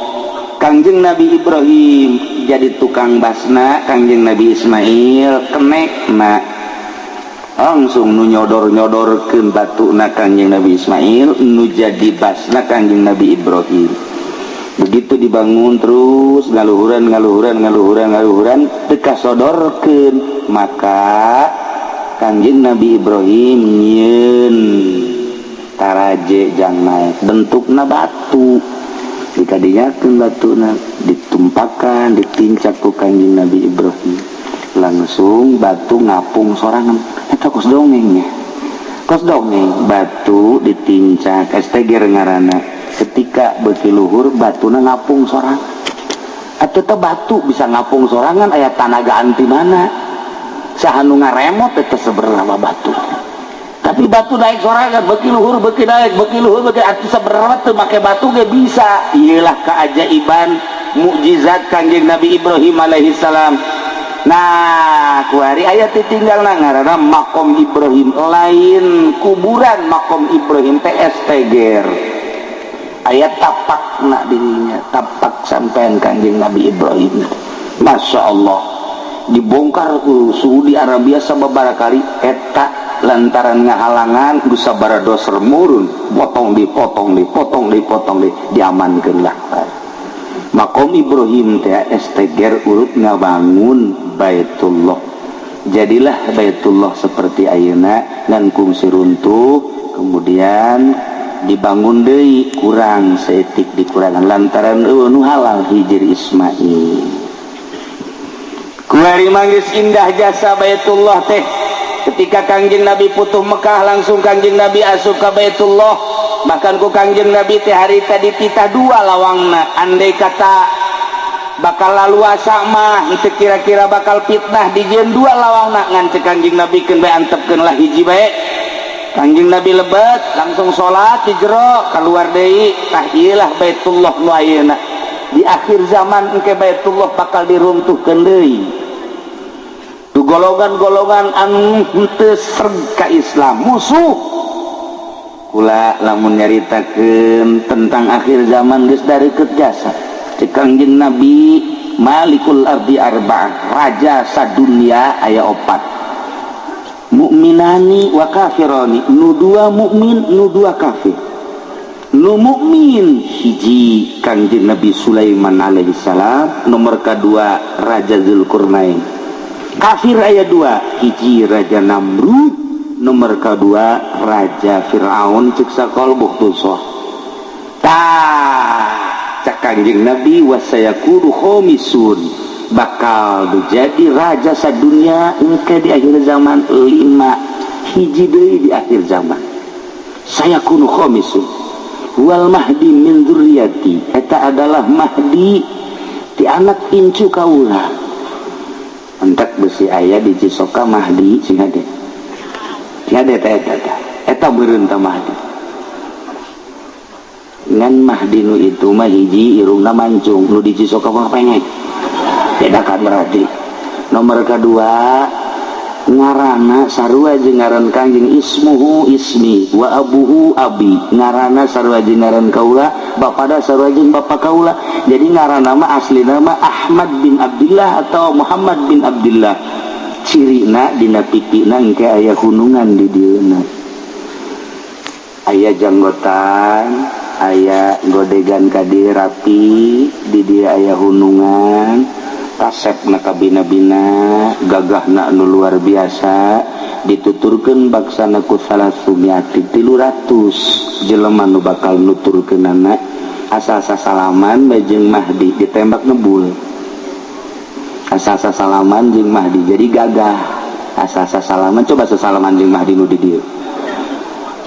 Kangjeng Nabi Ibrahim jadi tukang basna, Kangjeng Nabi Ismail kenekna langsung nu nyodor-nyodorkeun batuna Kangjeng Nabi Ismail nu jadi basna Kangjeng Nabi Ibrahim. Begitu dibangun terus ngaluhuran teu kasodorkeun, maka Kangjeng Nabi Ibrahim nyieun taraje jang naik bentukna batu dikadiakeun batuna ditumpakan ditincak ku Kangjeng Nabi Ibrahim langsung batu ngapung sorangan. Eta kos dongeng batu ditincak esteger ngaranna ketika beuki luhur batuna ngapung sorangan. Atuh teh batu bisa ngapung sorangan aya tanagaan ti mana saha nu ngaremot teh seberapa batu. Tapi batu naik sorangan beuki luhur beuki naik beuki luhur beuki atuh seberapa teu make batu ge bisa. Ieulah keajaiban mukjizat Kangjeng Nabi Ibrahim alaihi salam. Nah kuari ayat ditinggalna ngaranna makom Ibrahim lain kuburan makom Ibrahim teh esteger ayat tapakna dirinya tapak sampean Kangjeng Nabi Ibrahim. Masya Allah dibongkar ku suhu di Arabia sababaraha kali eta lantaran ngahalangan ku sabaraha doser murun potong diamankeun lah. Makom Ibrahim teh esteger urut ngabangun Baitullah. Jadilah Baitullah seperti ayeuna ngan kungsi runtuh kemudian dibangun deui kurang saeutik dikurangan lantaran nu halal hijir Ismail. Kuari manggis indah jasa Baitullah teh ketika Kangjeng Nabi putuh Mekah langsung Kangjeng Nabi asup ka Baitullah. Bahkan ku Kangjeng Nabi teh harita dititah dua lawangna andai kata bakal laluasa mah teu kira-kira bakal fitnah dijieun dua lawangna ngan cek Kangjeng Nabi keun bae antepkeun lah hiji bae. Kangjeng Nabi lebet langsung salat di jero keluar deui tah ieulah Baitullah nu ayeuna. Di akhir zaman engke Baitullah bakal diruntuhkeun deui. Tu golongan-golongan anu teu sreg ka Islam musuh. Kula lamun nyaritakeun tentang akhir zaman geus dari jasa cek Kangjeng Nabi Malikul Ardi Arba'ah raja sadunya aya 4 mukminani wa kafirani nu 2 mukmin nu 2 kafir. Nu mukmin hiji Kangjeng Nabi Sulaiman alaihi salam nomor kedua Raja Zulkarnain. Kafir aya 2 hiji Raja Namrud nomor kedua Raja Fir'aun cek sakal buhtusor. Cek Kangjeng Nabi wasayakulu khomisun bakal jadi raja sadunya engke di akhir zaman 5 hiji deui di akhir zaman sayakunu khomisun wal mahdi min dzurriyyati eta adalah mahdi ti anak incu kaula. Entek besi aya di Cisoka mahdi sing hade eta beureun tah mahdi ngan mahdi nu itu mah hiji irungna mancung nu di Cisoka mah pengek beda kan berarti. Nomor kedua ngaranna sarua jeung ngaran Kangjeng ismuhu ismi wa abuhu abi ngaranna sarua jeung ngaran kaula bapada sarua jeung bapa kaula. Jadi ngaranna mah asli nama Ahmad bin Abdullah atau Muhammad bin Abdullah. Cirina dina pipina engke aya hunungan di dieuna aya janggotan aya godegan kadi rapi di dia aya hunungan kasepna kabina-bina gagahna anu luar biasa dituturkeun baksana ku 300 jelema nu bakal nuturkeunana asal salaman jeung Mahdi ditembak nebul asal salaman jeung Mahdi jadi gagah asal salaman coba sesalaman jeung Mahdi nu di dieu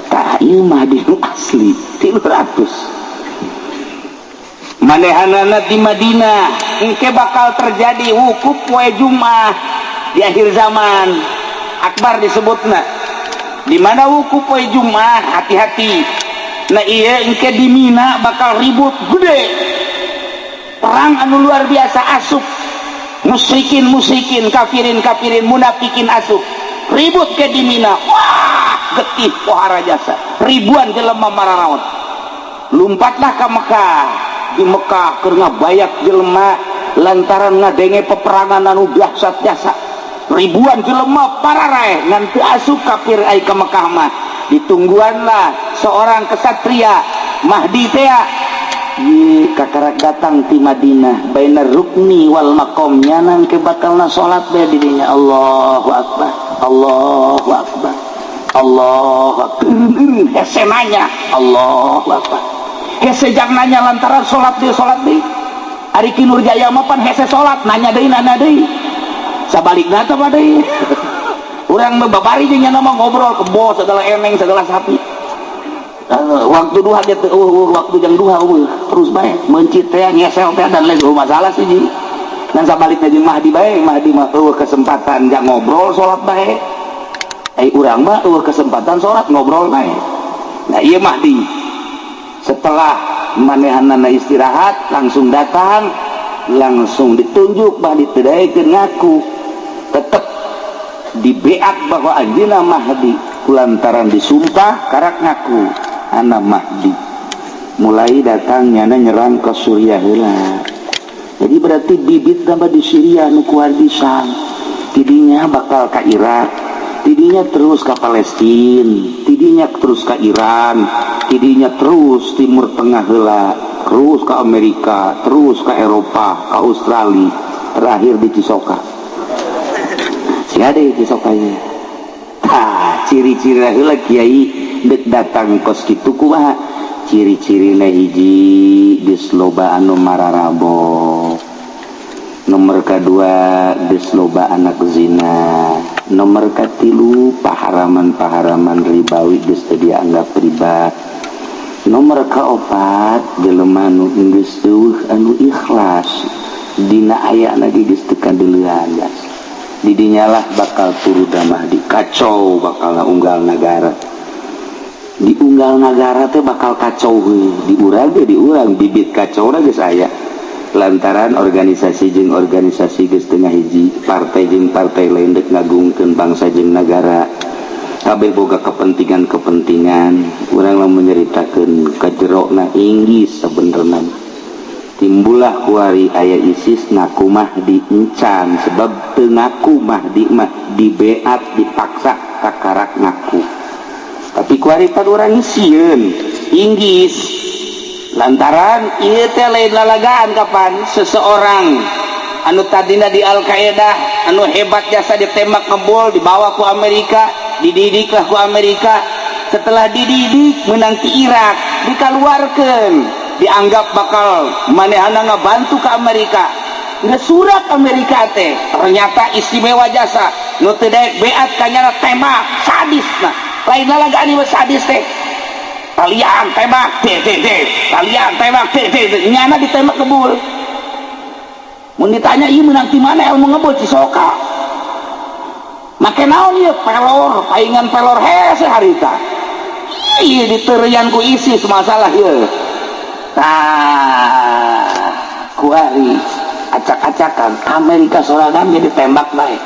tah ieu Mahdi nu asli 300 manehanana di Madinah engke bakal terjadi wukuf poe Jumat di akhir zaman. Akbar disebutna di mana wukuf poe Jumat, hati-hati. Nah iya engke di Mina bakal ribut gede, perang anu luar biasa, asup musyrikin kafirin munafikin asup ribut ke di Mina. Wah getih pohara jasa, ribuan jelema mararaot lumpatlah ke Mekah. Di Mekah keur ngabayak jelema lantaran ngadenge peperangan anu dahsyat jasa. Ribuan jelema pararae ngan teu asup kafir ai ka Mekah mah. Ditungguanlah seorang kesatria Mahdi teh ye kakarak datang ti Madinah bainar rukni wal maqam nyanang ke bakalna salat bae di dinya. Allahu akbar, Allahu akbar, Allahu akbar. Hese nanya Allahu akbar, hese jang nanya lantaran salat deui ari Ki Nurjaya mah pan hese salat nanya deui sabalikna teh deui. Urang mah babari jeung nya mah ngobrol kebo segala eneng segala sapi. Waktu duha gitu, waktu jam duha terus baik mencit teh ngesel teh dan lain masalah sih ji. Dan sabaliknya jeung Mahdi baik, Mahdi mah kesempatan jang ngobrol salat baik. Urang mah kesempatan salat ngobrol baik. Nah ieu Mahdi setelah manehanana istirahat langsung datang, langsung ditunjuk Mahdi teu daekeun ngaku. Tetep dibeat bahwa anjeunna Mahdi kulantaran disumpah karak ngaku anak Mahdi. Mulai datangnya nyerang ke Suriah heula. Jadi berarti bibit tambah di Syria nu kuardisan. Tidinya bakal ke Irak, tidinya terus ke Palestina, tidinya terus ke Iran, tidinya terus Timur Tengah heula, terus ke Amerika, terus ke Eropa, ke Australia, terakhir di Cisoka. Siapa di Cisoka ini? Ciri-ciri heula kiai dek datang kos kitu kumaha ciri-cirina hiji geus loba anu mararabo, nomor kedua geus loba anak zina, nomor katilu paharaman ribawi geus teu dianggap riba, nomor kaopat jelema nu geus eueuh anu ikhlas dina ayana geus teu kadeulean. Didinyalah bakal turu damah di kacau bakal unggal negara. Di unggal negara teh bakal kacau di urang ge di urang bibit kacau na geus aya. Lantaran organisasi jeung organisasi geus teu ngahiji, partai jeung partai lain deuk ngagungkeun bangsa jeung negara. Kabeh boga kepentingan. Urang lamun nyaritakeun kajerona inggis sabenerna. Timbullah kuari aya ISIS ngaku Mahdi encan sebab teu ngaku Mahdi mah dibeat dipaksa kakarak ngaku. Tapi kuari pan urang sieun inggis lantaran ieu teh lain lalagaan kapan seseorang anu tadina di Al-Qaeda anu hebat jasa ditembak ngebol dibawa ku Amerika, dididiklah ku Amerika. Setelah dididik menang ti Irak dikaluarkeun, dianggap bakal manehana ngabantu ke Amerika. Nggak surat Amerika teh ternyata istimewa jasa nu teu daek beat kanyana tembak sadis. Nah lain lalagaan ieu sadis teh talian tembak talian tembak nyana ditembak kebul. Mun ditanya ieu menang ti mana ilmu ngebul Cisoka. Make naon ieu pelor paingan pelor hese harita. Ieu diteureyan ku ISIS masalah ieu. Kuari acak-acakan Amerika sorangan dia ditembak baik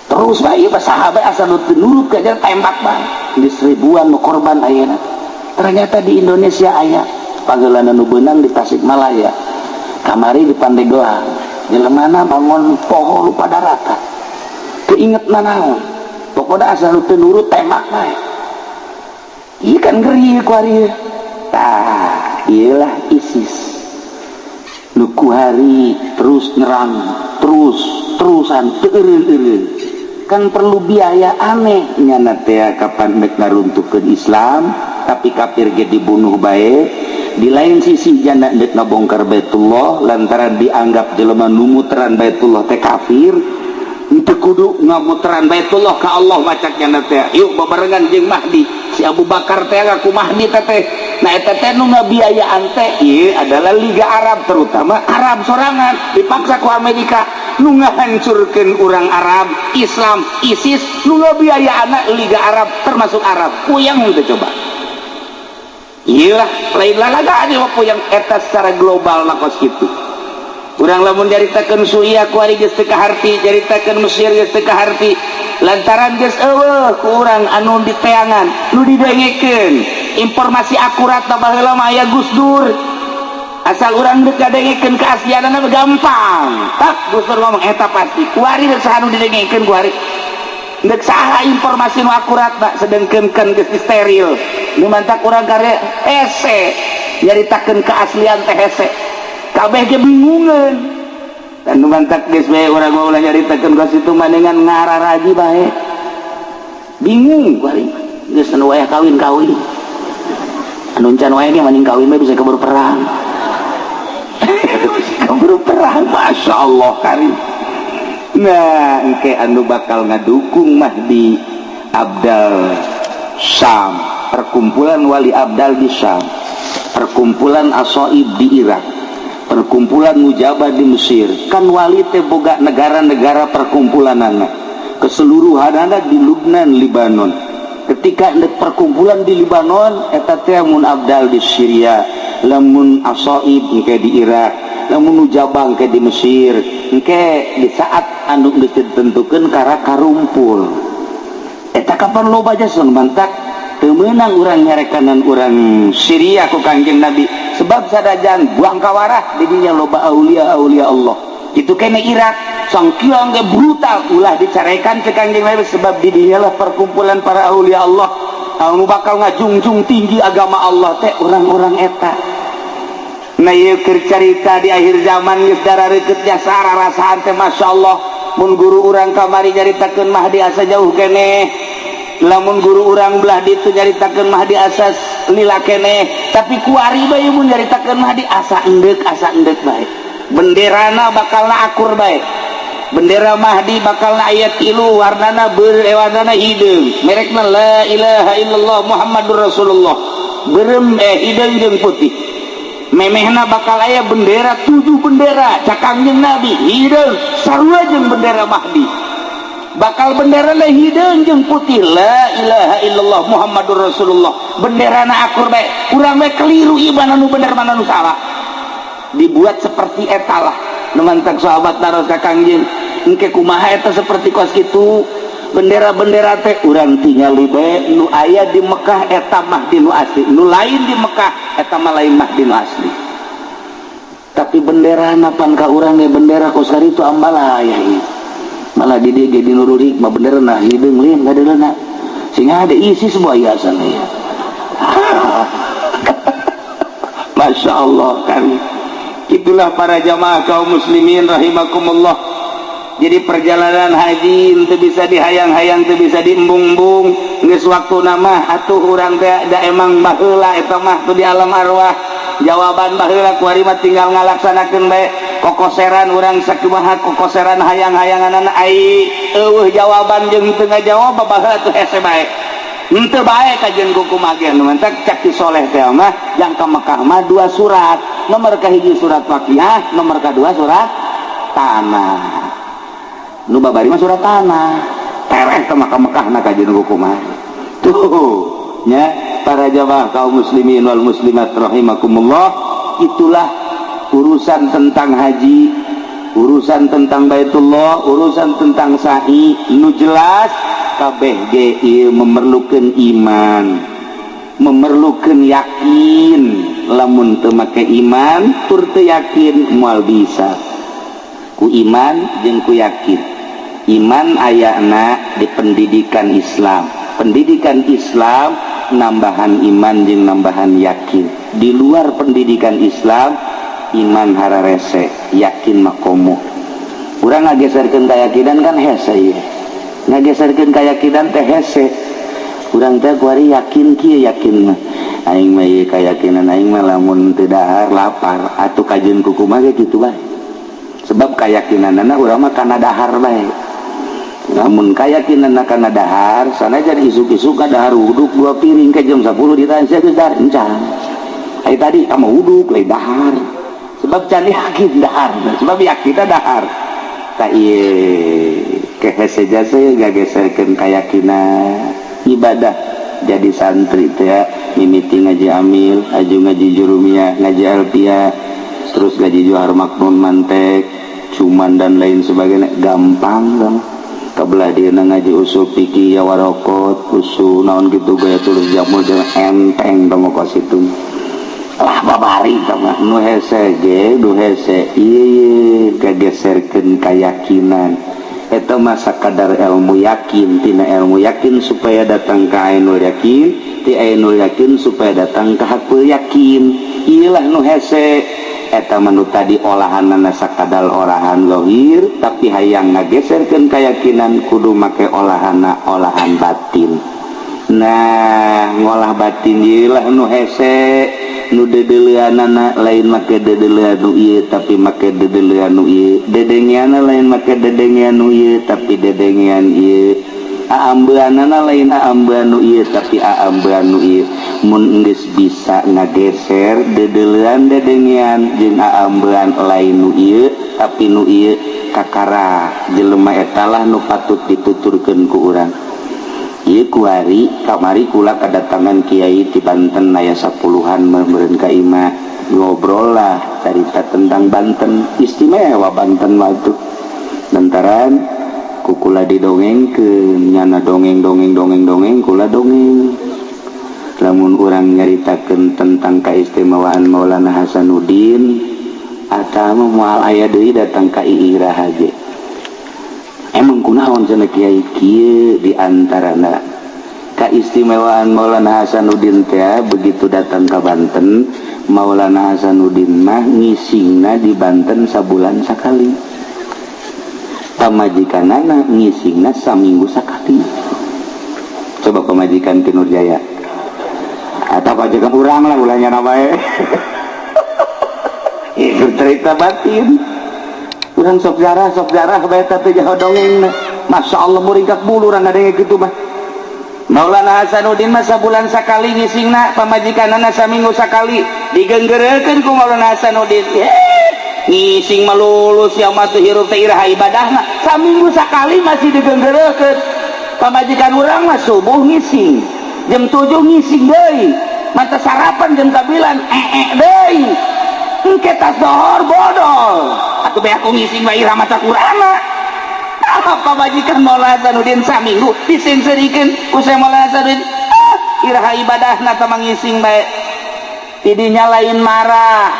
terus baik sahabat asal nurut aja tembak baik di seribuan nu korban ayeuna. Ternyata di Indonesia aya panggilan nu beunang di Tasikmalaya kamari di Pandeglang jelemana bangun poho lupa daratan keinget nanaon pokoknya asal nurut tembak baik. Iya kan ngeri kuari. Iyalah ISIS nuku hari terus nyerang terusan teureun kan perlu biaya aneh nyana teh kapan mek naruntukeun Islam tapi kafir ge dibunuh bae. Di lain sisi jana dek ngabongkar Baitullah lantaran dianggap jelema nu muteran Baitullah teh kafir. Itu kudu ngamuteran Baitullah ka Allah macaknya teh. Yuk babarengan jeung Mahdi. Si Abu Bakar teh ngaku Mahdi teh Nah eta teh nu ngabiayaan teh ieu adalah Liga Arab, terutama Arab sorangan dipaksa ku Amerika nu ngahancurkeun urang Arab, Islam, ISIS, nu ngabiayaana Liga Arab termasuk Arab. Puyang henteu coba. Iyalah lain lalaga adi puyang eta secara global na kos kitu. Urang lamun jaritakeun Suriah ku ari geus teu kaharti, jaritakeun Mesir geus teu kaharti. Lantaran geus eueuh ku urang anu diteangan, nu didengekeun informasi akurat baheula mah aya Gus Dur. Asal urang deuk ngadengekeun keaslianna gampang. Tak Gus Dur ngomong eta pasti. Kuari deuk saha nu didengekeun kuari. Deuk saha informasi nu akurat nak sedengkeun kan geus steril. Nu mantak urang karya hese nyaritakeun keaslian teh hese. Kabeh ge bingungeun. Dan nu mantak geus bae urang ulah nyaritakeun ka situ manengan ngararaji bae. Bingung kuari. Geus anu wayah kawin-kawin. Anu encan wae ge maning kawin bae bisa kabur perang. Kabur perang, Masya Allah karim. Nah, engke anu bakal ngadukung Mahdi Abdal Syam, perkumpulan wali Abdal di Syam, perkumpulan Asoib di Irak, perkumpulan Mujabah di Mesir. Kan wali teh boga negara-negara perkumpulanana keseluruhanana di Lubnan, Libanon. Ketika perkumpulan di Libanon eta teh mun Abdal di Syria, lamun Asoib engke di Irak, lamun Mujabah engke di Mesir, engke di saat anu geus ditentukeun kara karumpul. Eta kapan loba jason mantak teu meunang urang nyarekanan urang Syria ku Kangjeng Nabi sebab sadajan buang kawarah di dinya loba aulia-aulia Allah. Itu kene Irak sangkieu ge brutal ulah dicarekan ke Kangjeng Nabi sebab di dinya lah perkumpulan para aulia Allah anu bakal ngajungjung tinggi agama Allah teh urang-urang eta. Nah ieu keur carita di akhir zaman geus darareukeut jasa rasaan teh masyaallah. Mun guru urang kamari nyaritakeun Mahdi asa jauh keneh, lamun guru urang belah ditu nyaritakeun Mahdi asa lila keneh, tapi kuari bae mun nyaritakeun Mahdi asa endek bae. Benderana bakalna akur bae. Bendera Mahdi bakalna aya 3 warnana warnana hideung, merekna la ilaha illallah Muhammadur Rasulullah. Beureum hideung jeung putih. Memehna bakal aya bendera 7 bendera Kangjeng Nabi hideung sarua jeung bendera Mahdi. Bakal bendera na hideung jeung putih la ilaha illallah Muhammadur Rasulullah. Benderana akur bae. Urang bae keliru ieu mana nu bener mana nu salah. Dibuat seperti eta lah. Nu mantak sahabat naros ka Kangjeng. Engke kumaha eta seperti kos kitu. Bendera-bendera teh urang tingali bae nu aya di Mekah eta Mahdi nu asli, nu lain di Mekah eta mah lain Mahdi nu asli. Tapi bendera napan ka urang ge bendera kos kari itu ambal aya ieu. Malah di dieu ge di Nurul Hikmah bendera na hideung lieu ngadeulana. Sehingga ada isi semua hiasan ya. Masya Allah kan. Itulah para jamaah kaum muslimin rahimakumullah. Jadi perjalanan haji itu bisa dihayang-hayang, itu bisa diembung-embung. Geus waktu nama atuh urang teh da emang baheula eta mah tuh di alam arwah. Jawaban baheula kuari mah tinggal ngalaksanakeun bae. Kokoseran urang sakumaha kokoseran hayang-hayanganna ai eueuh jawaban jeung teu ngajawab baheula tuh hese bae. Henteu bae kajian kumaha ge anu mentak cak ti soleh teh mah yang ka Mekah mah 2 surat. Nomor kahiji surat Waqiah, nomor kedua surat Tanah. Nu babari mah surat Tanah tereh ke Mekah na kajian kumaha tuh nya para jamaah kaum muslimin wal muslimat rahimakumullah. Itulah urusan tentang haji, urusan tentang Baitullah, urusan tentang sa'i nu jelas kabeh ge ieu memerlukeun iman, memerlukeun yakin. Lamun teu make iman tur teu yakin moal bisa ku iman jeung ku yakin. Iman ayana di pendidikan Islam. Pendidikan Islam nambahan iman jeung nambahan yakin. Di luar pendidikan Islam iman hararese, yakin makomo. Urang ngageserkeun kayakinan kan hese ieu. Ngageserkeun kayakinan teh hese. Urang teh kuari yakin kieu yakin mah. Aing mah ieu kayakinan aing mah lamun teu dahar lapar atuh kajeun kumaha ge kitu bae. Sebab keyakinanna urang mah kana dahar bae. Namun keyakinanna kana dahar, sanajan isuk-isuk ka dahar uduk 2 piring ke jam 10 ditanya geus dahar encan. Ay tadi kamu uduk lain dahar sebab can yakin dahar sebab yakin dahar tak ieu kehese jase gageserkeun keyakinan ibadah jadi santri teh ya mimiti ngaji amil aju ngaji jurumiyah ngaji alfiah terus ngaji johar maknun mantek cuman dan lain sebagainya gampang dong kabelah dia ngaji usul fikih ya warokot usul naon gitu gaya tulis jamul dengan enteng dong kos itu lah babari sama nu hese ge nu hese ieu gageserkeun keyakinan eta masa kadar ilmu yakin tina ilmu yakin supaya datang ka ainul yakin ti ainul yakin supaya datang ka hakul yakin iyalah nu hese eta manu tadi olahanna sakadar olahan zahir tapi hayang ngageserkeun keyakinan kudu make olahanna olahan batin nah ngolah batin iyalah nu hese nu dedeleanana lain make dedelean nu ieu tapi make dedelean nu ieu dedengiana lain make dedengian nu ieu tapi dedengian ieu aambeunana lain aambeun nu ieu tapi aambeun nu ieu mun geus bisa ngageser dedelean dedengian jeung aambeun lain nu ieu tapi nu ieu kakara jelema eta lah nu patut dituturkeun ku urang. Ieu kuari kamari kula kedatangan kiai di Banten aya 10-an meureun ka imah ngobrol lah cerita tentang Banten istimewa Banten waktu lantaran ku kula didongengkeun nyana dongeng kula dongeng lamun urang nyaritakeun tentang keistimewaan Maulana Hasanuddin eta moal aya deui datang ka Iraha ge emang kunaon cenah kiai kieu di antarana keistimewaan Maulana Hasanuddin teh begitu datang ke Banten Maulana Hasanuddin mah ngisingna di Banten sabulan sakali pamajikanana ngisingna saminggu sakali coba pamajikan ti Nurjaya atau pajakan urang lah ulanya bae itu cerita batin urang sok jarah bae teh jaho dongeng Masya Allah muringkak bulu urang ngadenge kitu mah Maulana Hasanuddin mah sabulan sakali ngisingna pamajikanana saminggu sakali digenggerekeun ku Maulana Hasanuddin ngising malulus ya mah teu hirup teh iraha ibadahna saminggu sakali masih digenggerekeun pamajikan urang mah subuh ngising jam 7 ngising deui mata sarapan jam 9 deui engke tas dohor bodol atuh bae aku ngising bae iraha maca Qur'ana apa majikan Maulana Hasanuddin saminggu disenserikeun ku Syekh Maulana Hasanuddin iraha ibadahna teh mangising bae tidinya lain marah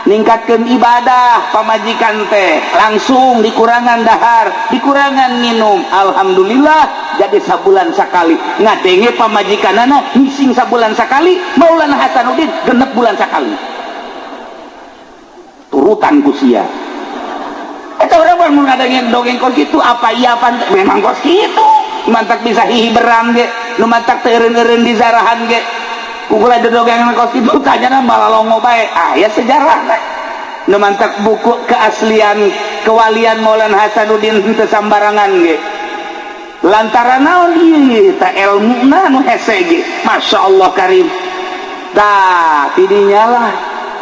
ningkatkeun ibadah pamajikan teh langsung dikurangan dahar dikurangan minum alhamdulillah jadi sabulan sakali ngadenge pamajikanana ngising sabulan sakali Maulana Hasanuddin genep bulan sakali turutan kusia eta urang mun ngadenge dongeng kos kitu apa iya apa memang kos kitu mantak bisa hiberan ge nu mantak teu eureun-eureun di zarahan ge kukula dodogeng kos kitu tanyana malalongo bae aya sejarahna nu mantak buku keaslian kewalian Maulana Hasanuddin teu sambarangan ge lantaran naon ieu ta ilmuna nu hese ge masyaallah karim tah tidinya lah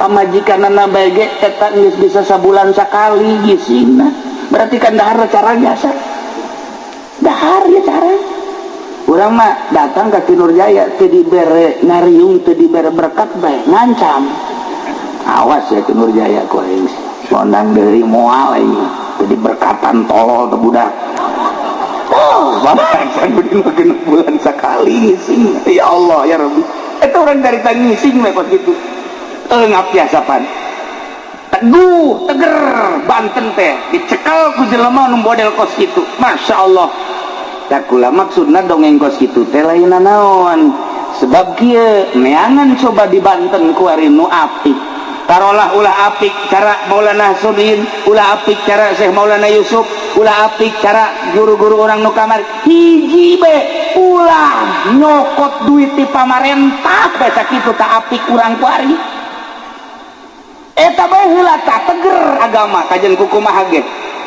pamajikanana bae ge eta geus bisa sabulan sakali gisingna berarti kan dahar cara biasa dahar ya cara urang mah datang ka Nurjaya teu dibere ngariung teu dibere berkat bae ngancam awas ya Nurjaya ku aing mondang deui moal aing teu diberkatan tolol teh budak Bapak Hasanuddin makin bulan sekali ngising ya Allah ya Rabbi eta urang dari ngising we kos kitu ngapiasapan teguh teger Banten teh dicekal ku jelema nu model kos kitu Masya Allah da kula maksudna dongeng kos kitu teh lain naon sebab kieu neangan coba di Banten ku ari nu apik tarolah ulah apik cara Maulana Hasanuddin ulah apik cara Syekh Maulana Yusuf ulah apik cara guru-guru orang nu kamari hiji be ulah nyokot duit ti pamarentah bae kitu tak apik urang ku ari eta bae heula tah teger agama kajen kukumaha ge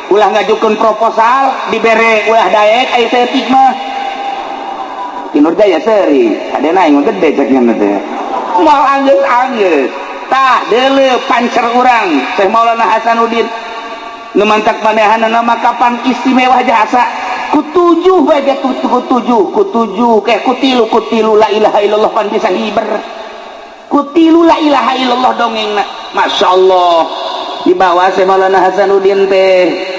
ulah ngajukeun proposal dibere ulah daek aya teutik mah Nurjaya seuri adena aing gede ceknya teh mau anggeus tah deuleu pancer urang Syekh Maulana Hasanuddin nu mantak manehana nama kapan istimewa jasa ku tujuh bae ku tujuh kayak kutilu la ilaha illallah pan bisa hiber kutilu la ilaha illallah dongengna masyaallah dibawa Syekh Maulana Hasanuddin teh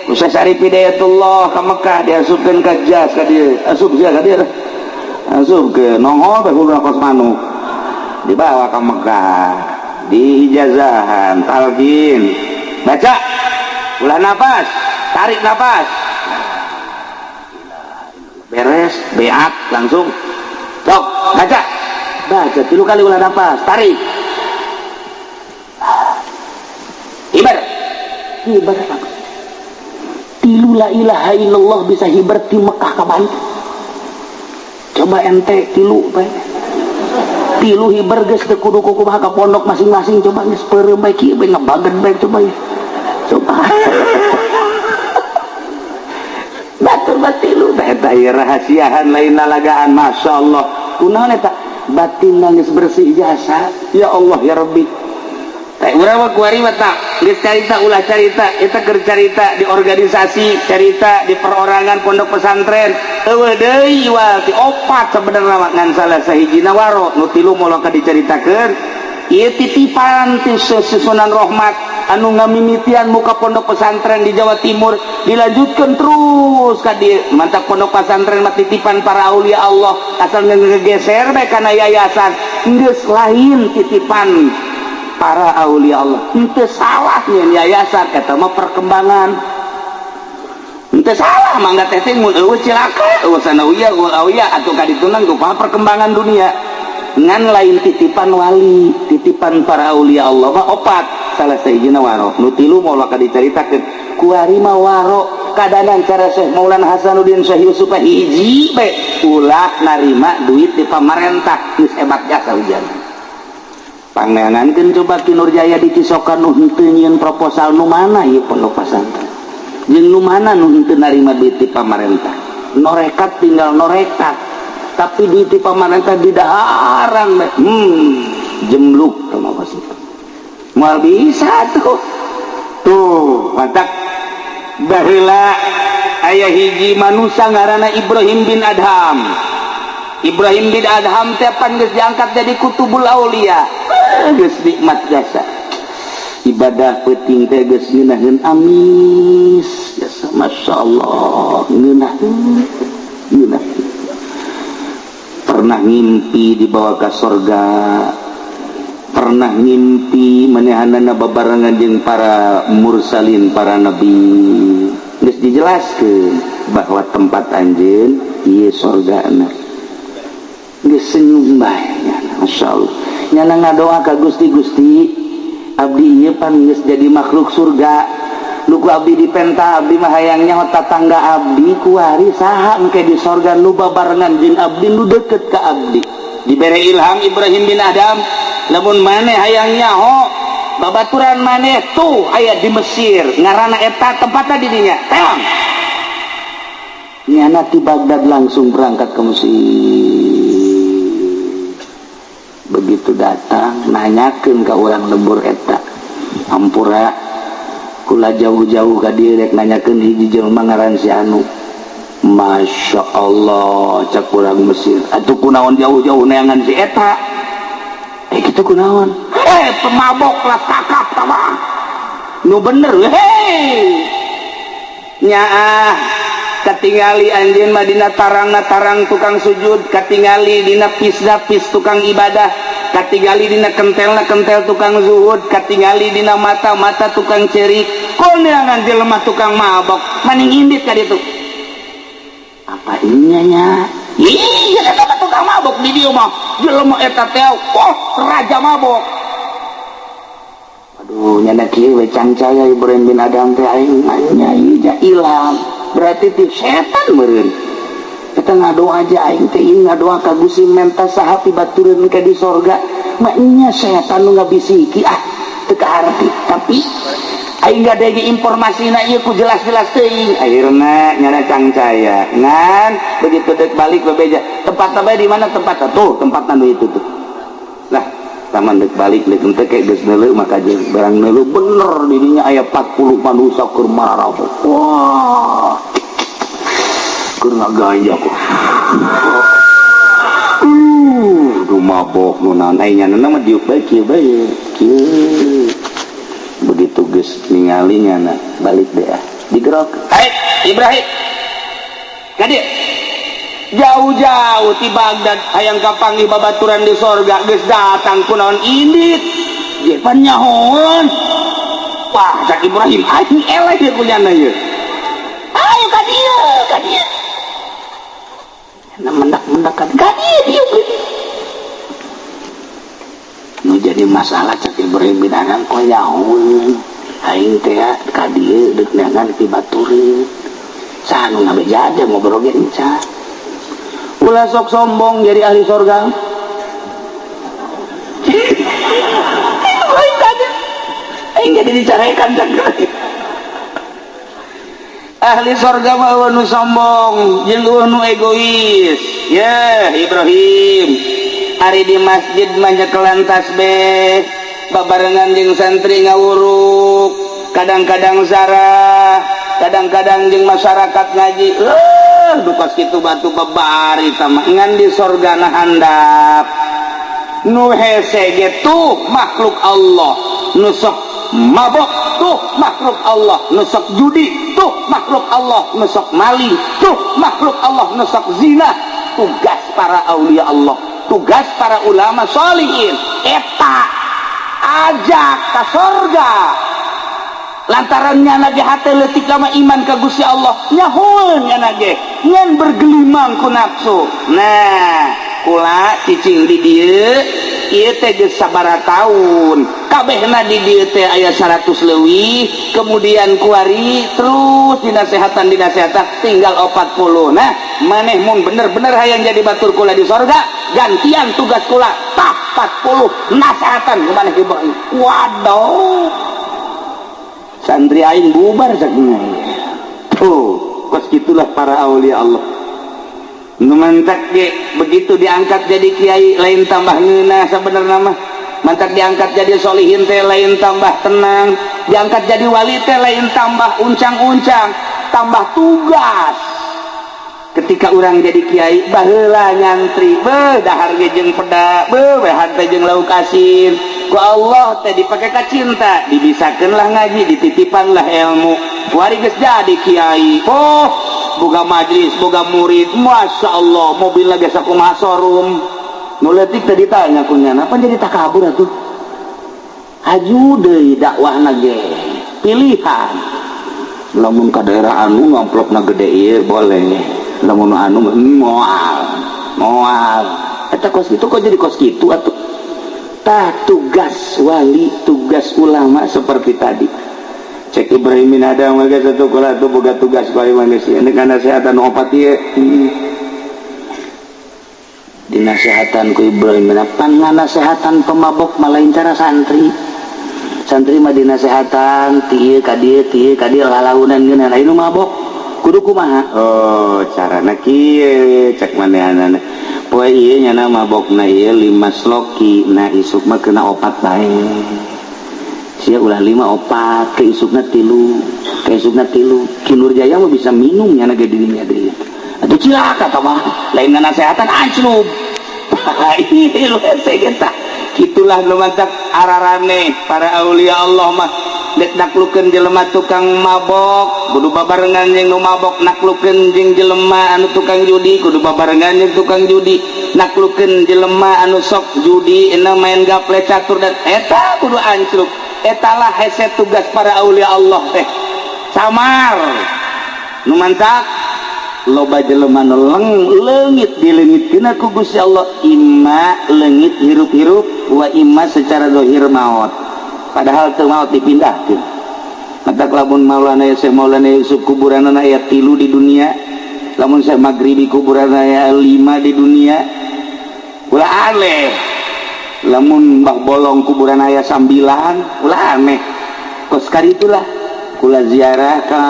Ustaz Arif Hidayatullah ka Mekah diasupkeun ka jas ka dieu asup ke nongol bae urang kos manu dibawa ke Mekah di ijazahan talqin baca ulah nafas tarik nafas beres beat langsung sok baca 3 kali ulah nafas tarik hibar tilu la ilaha illallah bisa hibar di Mekah ka Banten coba ente tilu bae tilu hibar geus teu kudu kumaha ka pondok masing-masing coba geus peureum bae kieu bae ngabagen bae coba batur batilu eta rahasiahan lain nalagaan masyaallah kunaon eta batin nangis bersih jasa ya Allah ya Rabbi urang mah kuari mah tak geus carita ulah carita eta keur carita di organisasi carita di perorangan pondok pesantren eueuh deui wal ti opat sabenerna mah ngan salah sahijina waro nu tilu moal ka dicaritakeun ieu titipan ti Sunan Rahmat anu ngamimitian muka pondok pesantren di Jawa Timur dilanjutkan terus ka dieu mantap pondok pesantren mah titipan para aulia Allah asal ngegeser bae kana yayasan geus lain titipan para aulia Allah henteu salah nyeun yayasan eta mah perkembangan henteu salah mangga teh mun eueuh cilaka eueuh sanawiyah aulia atuh ka ditunang kumaha perkembangan dunia ngan lain titipan wali titipan para aulia Allah mah opat salah sahijina waro nu tilu moal ka dicaritakeun kuari mah waro kadanan cara Syekh Maulana Hasanuddin Syekh Yusuf hiji bae ulah narima duit di pamarentah geus hebat jasa hujan pangangankeun coba Ki Nurjaya di Cisokan nu henteu nyieun proposal nu mana ieu pondok pesantren jeung nu mana nu henteu narima duit di pamarentah norekat tinggal norekat tapi duit di pamarentah didaharang jemluk sama wasit mal bisa tuh mantap baheula aya hiji manusia ngaranna Ibrahim bin Adham teh pan geus diangkat jadi kutubul aulia geus nikmat jasa ibadah penting teh geus ngeunaheun amis jasa masyaallah ngeunaheun pernah ngimpi dibawa ke surga pernah ngimpi manehanana babarengan jeung para mursalin para nabi geus dijelaskeun bahwa tempat anjeun ieu surgana geus senyum bae masyaallah nyana ngadoa ka Gusti abdi ieu pan geus jadi makhluk surga luku abdi dipenta abdi mah hayang nyaho tatangga abdi kuari saha engke di sorga nu babarengan jeung abdi nu deukeut ka abdi dibere ilham Ibrahim bin Adham lamun maneh hayang nyaho babaturan maneh tuh aya di Mesir ngaranna eta tempatna di dinya teang nyana ti Baghdad langsung berangkat ke Mesir begitu datang nanyakeun ka urang lembur eta ampura kula jauh-jauh ka dieu rek nanyakeun hiji jelema ngaran si anu Masya Allah cak urang Mesir atuh kunaon jauh-jauh neangan si eta kitu kunaon pemabok lah takap tama nu bener nyaah katingali anjeun mah dina tarang tukang sujud katingali dina pis tukang ibadah katingali dina kentel tukang zuhud katingali dina mata tukang cerik koneangan jelema tukang mabok maning indit ka ditu apa ininya iya eta tukang mabok di dieu mah jelema eta teh raja mabok aduh nyana kieu we cancaya Ibrahim bin Adham teh aing nyai ilang berarti ti setan meureun kita ngadoa aja aing teh ngadoa ka Gusti menta saha pibatureun ka di sorga mah nya setan nu ngabisiki teu kaharti tapi aing gadege informasina ieu ku jelas-jelas teuing akhirna nyana cangcaya ngan begitu deuk balik bebeja tempatna bae di mana tempatna tuh tempatna nu itu tuh lah taman dek balik dek ente kayak geus neuleuh maka jeung barang neuleuh bener didinya aya 40 manusia keur marabok. Wah keur ngagaya kok. Duh mabok nu naon aya nyana mah diuk bae kieu bae kieu. Begitu geus ningali nyana balik deh digerok. Hai Ibrahim kadieu jauh-jauh ti Baghdad hayang kapanggih babaturan di sorga geus datang kunaon indit ye pan nyahoon. Wah cak Ibrahim aing eleh ye kunyana ye. Ayo ka dieu na mendak-mendak ka dieu nu jadi masalah cak Ibrahim bin Adham kok nyahoon aing teh ka dieu deuk neangan ti batureun sanu na bejaja ngobrol ge encan. Ulah sok sombong jadi ahli sorga. Aing jadi dicarekan cak. Ahli sorga mah nu sombong jeung nu egois. Ya Ibrahim ari di masjid mah nyekelan tasbih babarengan jeung santri ngawuruk kadang-kadang sarah kadang-kadang jeung masyarakat ngaji. Dupas kitu batu babari tama ngan di sorgana handap nu hese ge tuh makhluk Allah nu sok mabok tuh makhluk Allah nu sok judi tuh makhluk Allah nu sok maling tuh makhluk Allah nu sok zina. Tugas para aulia Allah, tugas para ulama sholihin eta ajak ka sorga lantaran nyana ge hate leutik lama iman ka Gusti Allah nyahoeun nyana ge ngan bergelimang ku nafsu. Nah kula cicing di dieu ieu teh geus sabaraha taun kabehna di dieu teh aya 100 leuwih kemudian kuari terus dinasehatan tinggal 40. Nah maneh mun bener-bener hayang jadi batur kula di sorga gantian tugas kula tah 40 nasehatan ku maneh Ibrahim. Waduh santri aing bubar saknya. Tuh, kos gitulah para aulia Allah. Nu mantak ge begitu diangkat jadi kiai lain tambah ngeunah sabenerna mah. Mantak diangkat jadi solihin teh lain tambah tenang, diangkat jadi wali teh lain tambah uncang-uncang, tambah tugas. Ketika orang jadi kiai baheula nyantri beuh dahar ge jeung peda beuh behan teh jeung lauk asin ku Allah teh dipake ka cinta dibisakeunlah ngaji dititipanlah ilmu kuari geus jadi kiai boga majlis boga murid masya Allah mobilna geus sakumaha showroom nu leutik teh ditanya ku nyana apa jadi takabur atuh haju deui dakwahna ge pilihan lamun ka daerah anu amplopna gede ieu boleh lamun anu moal eta kos kitu kok jadi kos kitu atuh tah tugas wali tugas ulama seperti tadi cek Ibrahim bin Adham mah satu kula tuh boga tugas wali manusia dengan nasehatan opat ieu dinasehatan ku Ibrahim bin Adham nganasehatan pemabok malain cara santri mah dinasehatan tieu ka dieu lalaunan geuna lain nu mabok kudu kumaha oh carana kieu cek manehanana poe ieu nyana mabokna ieu 5 sloki na isuk mah kena 4 bae sia ulah 5 4 ke isukna 3 Kinur Jaya mah bisa minum nyana ge dirinya deui atuh cilaka tah mah lain nganasehatan anjlub ieu hese eta kitulah nu mantap ararane para aulia Allah mah dek naklukeun jelema tukang mabok kudu babarengan jeung nu mabok naklukeun jeung jelema anu tukang judi kudu babarengan jeung tukang judi naklukeun jelema anu sok judi ena main gaple catur dan eta kudu ancluk etalah hese tugas para aulia Allah teh samar nu mantap loba jelema nu leungit dileungitkeun ku Gusti Allah imma leungit hirup-hirup wa imma secara zahir maot padahal teu maot dipindahkeun matak lamun Maulana Syekh Maulana Yusuf kuburanna aya 3 di dunia lamun Syekh Maghribi kuburanna aya 5 di dunia ulah aneh lamun Mbah Bolong kuburan aya 9 ulah aneh kos karitulah kula ziarah ka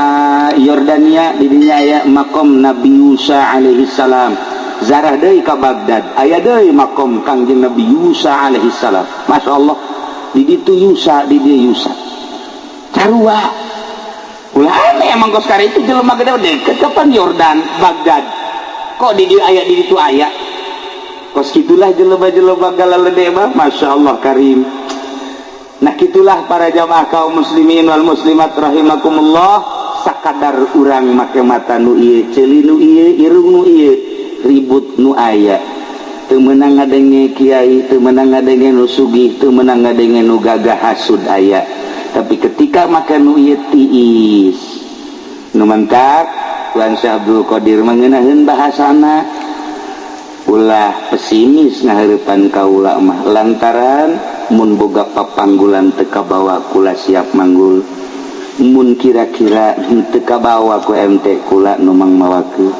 Yordania di dinya aya makom Nabi Musa alaihi salam zarah deui ka Baghdad aya deui makom Kangjeng Nabi Yusa alaihi salam. Masya Allah di ditu Yusa di dia Yusa carua ulah aneh emang kos kari itu jelema gede deket kapan Yordan Baghdad kok di dia aya di ditu aya kos gitulah jelema-jelema galalede mah Masya Allah karim. Nah gitulah para jamaah kaum muslimin wal muslimat rahimakumullah, sakadar urang make mata nu ieu ceuli nu ieu irung nu ieu ribut nu aya teu meunang ngadenge kiai teu meunang ngadenge nu sugih teu meunang ngadenge nu gagah hasud aya, tapi ketika make nu ieu tiis nu mentak Tuan Syekh Abdul Qadir mengenaheun bahasana ulah pesimis ngahareupan kaula mah lantaran mun boga papanggulan teu kabawa kula siap manggul, mun kira-kira henteu kabawa ku ente kula nu mangmawakeun,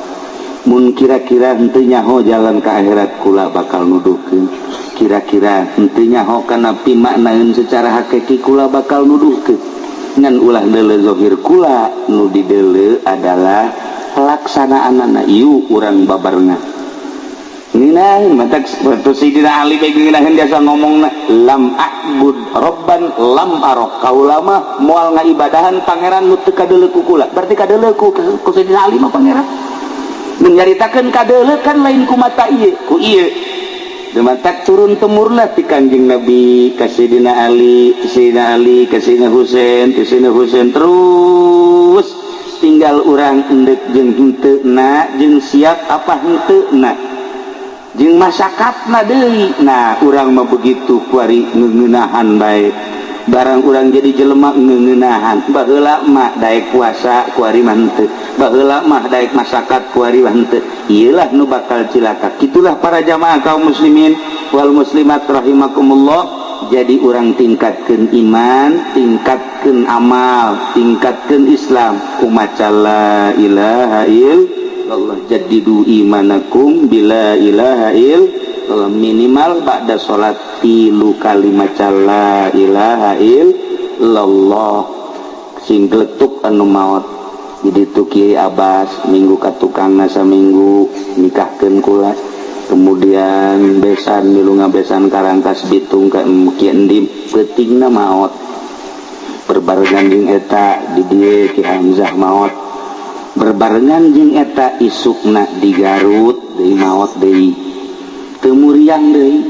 mun kira-kira henteu nyaho jalan ka akhirat kula bakal nuduhkeun, kira-kira henteu nyaho kana pimaknaeun secara hakiki kula bakal nuduhkeun. Ngan ulah deuleu zahir kula nu dideuleu adalah pelaksanaanna ieu urang babarengan. Nina matak waktu Sayyidina Ali beginahan biasa ngomongna lam a'bud robban lam arok kaulama moal ngaibadahan pangeran nu teu kadeuleu ku kula berarti kadeuleu ku Sayyidina Ali mah pangeran menyaritakeun kadeuleu kan lain ku mata ieu ku ieu matak turun temurna ti Kanjeng Nabi ka Sayyidina Ali ka Sayyidina Husain terus tinggal urang endek jeung henteuna jeung siap apa henteuna jeung masakatna deui. Nah urang mah begitu kuari ngeuneunahan bae barang urang jadi jelema ngeuneunahan baheula mah daek puasa kuari mah henteu baheula mah daek masakat kuari mah henteu ieulah nu bakal cilaka. Kitulah para jamaah kaum muslimin wal muslimat rahimakumullah, jadi urang tingkatkeun iman tingkatkeun amal tingkatkeun Islam kumaca la ilaha illallah Allah jadidu imanakum bila ilaha illallah minimal ba'da sholat 3 kali maca la ilaha illallah sing gletuk anu maot jadi tu Kiai Abbas minggu ka tukangna saminggu nikahkeun kula kemudian besan milu ngabesan Karangkas Bitung ka Kiai Endim peutingna maot berbarengan jeung eta di dieu Ki Hamzah maot berbarengan jeung eta isukna di Garut deui maot deui teu muriang deui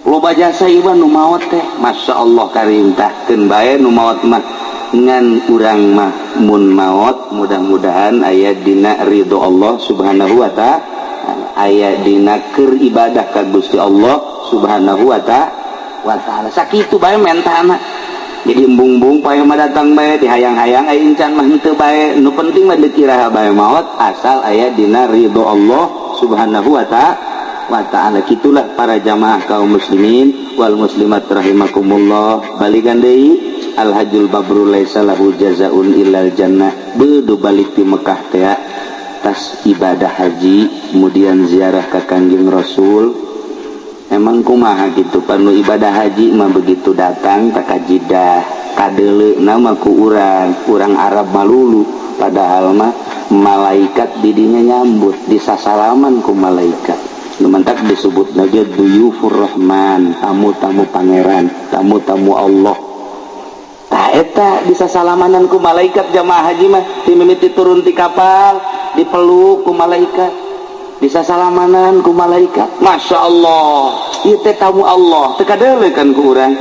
loba jasa ieu nu maot teh Masya Allah karintahkeun bae nu maot mah ngan urang mah mun maot mudah-mudahan aya dina ridho Allah subhanahu wa ta'ala aya dina keur ibadah ka Gusti Allah subhanahu wa ta'ala sakitu bae mentana. Jadi embung-embung payah mah datang bae dihayang-hayang aya encan mah henteu bae nu penting mah dikira bae maot asal aya dina ridho Allah subhanahu wa ta'ala. Kitulah para jamaah kaum muslimin wal muslimat rahimakumullah, balikan deui al hajjul mabrur laisa lahu jazaun illal jannah. Beudu balik di Mekah teh tas ibadah haji kemudian ziarah ka Kanjeng Rasul. Emang kumaha gitu panu ibadah haji mah begitu datang tak kajidah kadeuleu nama ku urang Arab malulu padahal mah malaikat didinya nyambut disasalaman ku malaikat lumantak disebut naja duyufur rahman tamu-tamu pangeran tamu-tamu Allah. Tah eta disasalaman ku malaikat jamaah haji mah dimimiti turun ti kapal dipeluk ku malaikat bisa salamanan ku malaikat. Masya Allah ieu teh tamu Allah teu kadeuleu kan ku urang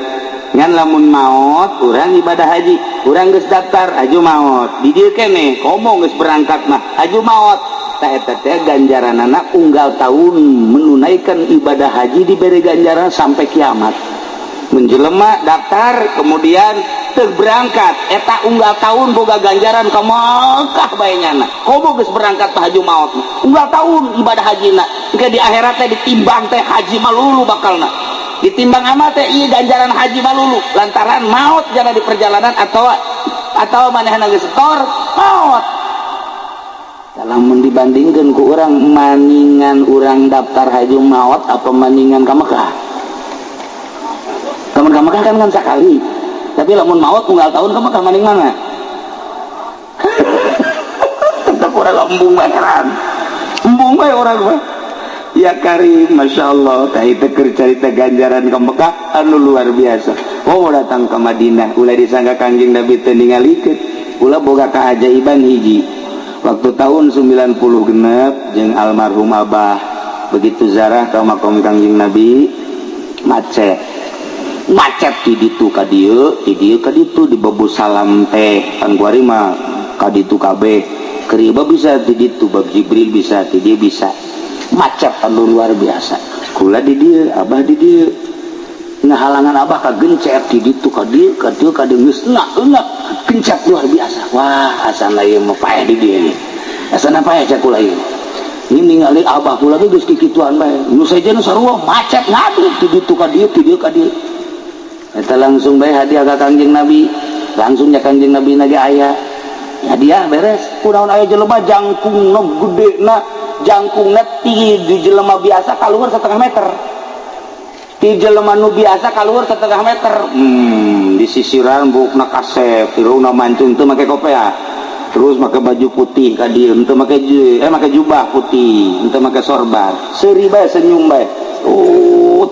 ngan lamun maot urang ibadah haji urang geus daftar aju maot di dieu keneh komo geus berangkat mah aju maot tah eta teh ganjaranana unggal tahun menunaikan ibadah haji diberi ganjaran sampai kiamat. Menjelema daftar kemudian teu berangkat eta unggal tahun boga ganjaran ka Mekah bae nyana komo geus berangkat tah haji maot unggal tahun ibadah hajina engke di akhirat teh ditimbang teh haji malulu bakalna ditimbang amal teh ieu ganjaran haji malulu lantaran maot jana di perjalanan atau manehna geus setor maot. Lamun dibandingkeun ku urang maningan urang daftar haji maot apa maningan ka Mekah. Lamun ka Mekah kan sakali tapi lamun maut unggal tahun ke Mekah maning mana? Tetap orang embung bayaran embung bae orang mah Ya Karim, Masya Allah, itu cerita ganjaran ke Mekah anu luar biasa. Oh datang ke Madinah, ulah disangka Kangjeng Nabi teu ningalikeun, ulah boga keajaiban hiji. Waktu tahun 90 genep jeung almarhum Abah begitu zarah ka makom Kangjeng Nabi macet di ditu ka dieu, di dieu ka ditu di bebu salam teh kan kuari mah ka ditu kabeh. Keriba bisa di ditu, bab Jibril bisa, di dia bisa. Macet anu luar biasa. Kula di dieu, Abah di dieu. Ngahalangan Abah ka gencet di ditu ka dieu geus enak gencet luar biasa. Wah, asana ieu mah paeh di dieu. Asana paeh cek kula ieu. Ini ningali Abah kula ge geus kikituan bae. Nu saja nu sarua macet ngadu di ditu ka dieu, di dieu ka dieu. Eta langsung bae hadiah ka Kangjeng Nabi. Langsung nya Kangjeng Nabi na ge aya. Hadiah beres. Kunaon aya jelema jangkungna gedena, jangkungna ti di jelema biasa kaluhur 1,5 meter. Ti jelema nu biasa kaluhur 1,5 meter. Di sisiran bukna kasep, irungna mancung teu make kopea. Terus make baju putih ka dieu, teu make make jubah putih, teu make sorban. Seuri bae senyum bae.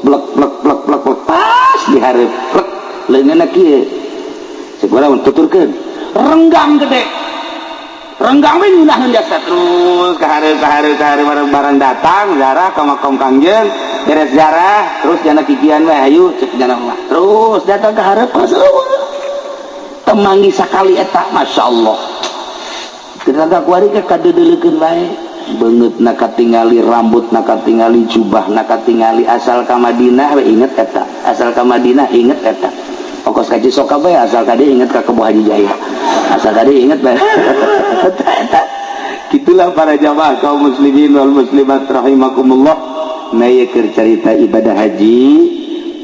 Blek pas di hareup. Plek leungeunna kieu. Cek urang tuturkeun. Renggang gede. Renggang we nyunahkeun jasa terus ka hareup bareng datang zarah ka makom Kangjeng, beres zarah terus jana kikian we hayu cek jana mah. Terus datang ka hareup temanggi sakali eta masyaallah. Kedaga kuari ke kadeuleukeun bae. Beungeutna katingali, rambutna katingali, jubahna katingali, asal ka Madinah we inget eta. Asal ka Madinah inget eta. Ongkos ka Cisoka bae asal ka dieu inget ka Kebo Haji Jaya. Asal ka dieu inget bae. Gitulah para jamaah kaum muslimin wal muslimat rahimakumullah. Nah ieu keur carita ibadah haji,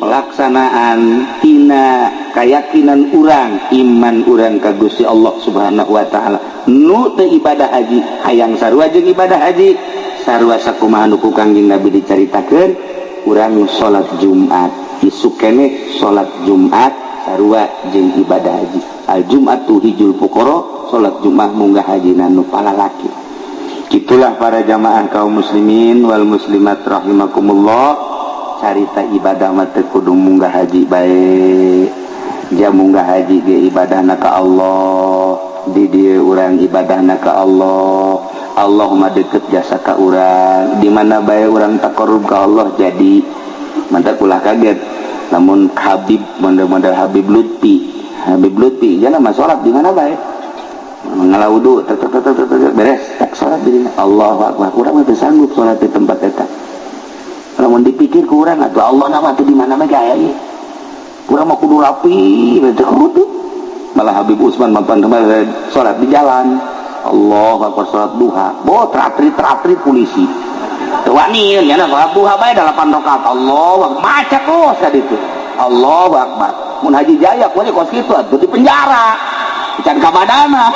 pelaksanaan tina keyakinan urang, iman urang ka Gusti Allah Subhanahu wa taala. Nu teu ibadah haji hayang sarua jeung ibadah haji, sarua sakumaha nu ku Kangjeng Nabi dicaritakeun, urang salat Jumat, isuk keneh salat Jumat sarua jeung ibadah haji. Al Jum'atu hijul fuqara, salat Jumat munggah hajina nu palalaki. Gitulah para jamaah kaum muslimin wal muslimat rahimakumullah, carita ibadah mah teu kudu munggah haji bae. Ja munggah haji ge ibadahna ka Allah, di dieu urang ibadahna ka Allah. Allah mah deukeut jasa ka urang, di mana bae urang taqarrub ka Allah jadi. Mantap ulah kaget namun Habib model Habib Lutfi jangan mah salat di mana bae. Ngalaudu beres tak salat di dieu. Allahu akbar, urang mah teu sanggup salat di tempat eta. Lamun dipikir ku urang atuh Allah nama teh di mana bae aya ieu. Urang mah kudu rapi, teu kudu. Malah Habib Usman mapan kemarin salat di jalan. Allahu akbar, salat duha. Teratri polisi. Teu wani nya salat duha bae 8 rakaat. Allahu akbar, macet terus ka ditu. Allahu akbar. Mun Haji Jaya kuwi kos kitu atuh di penjara. Can ka badana.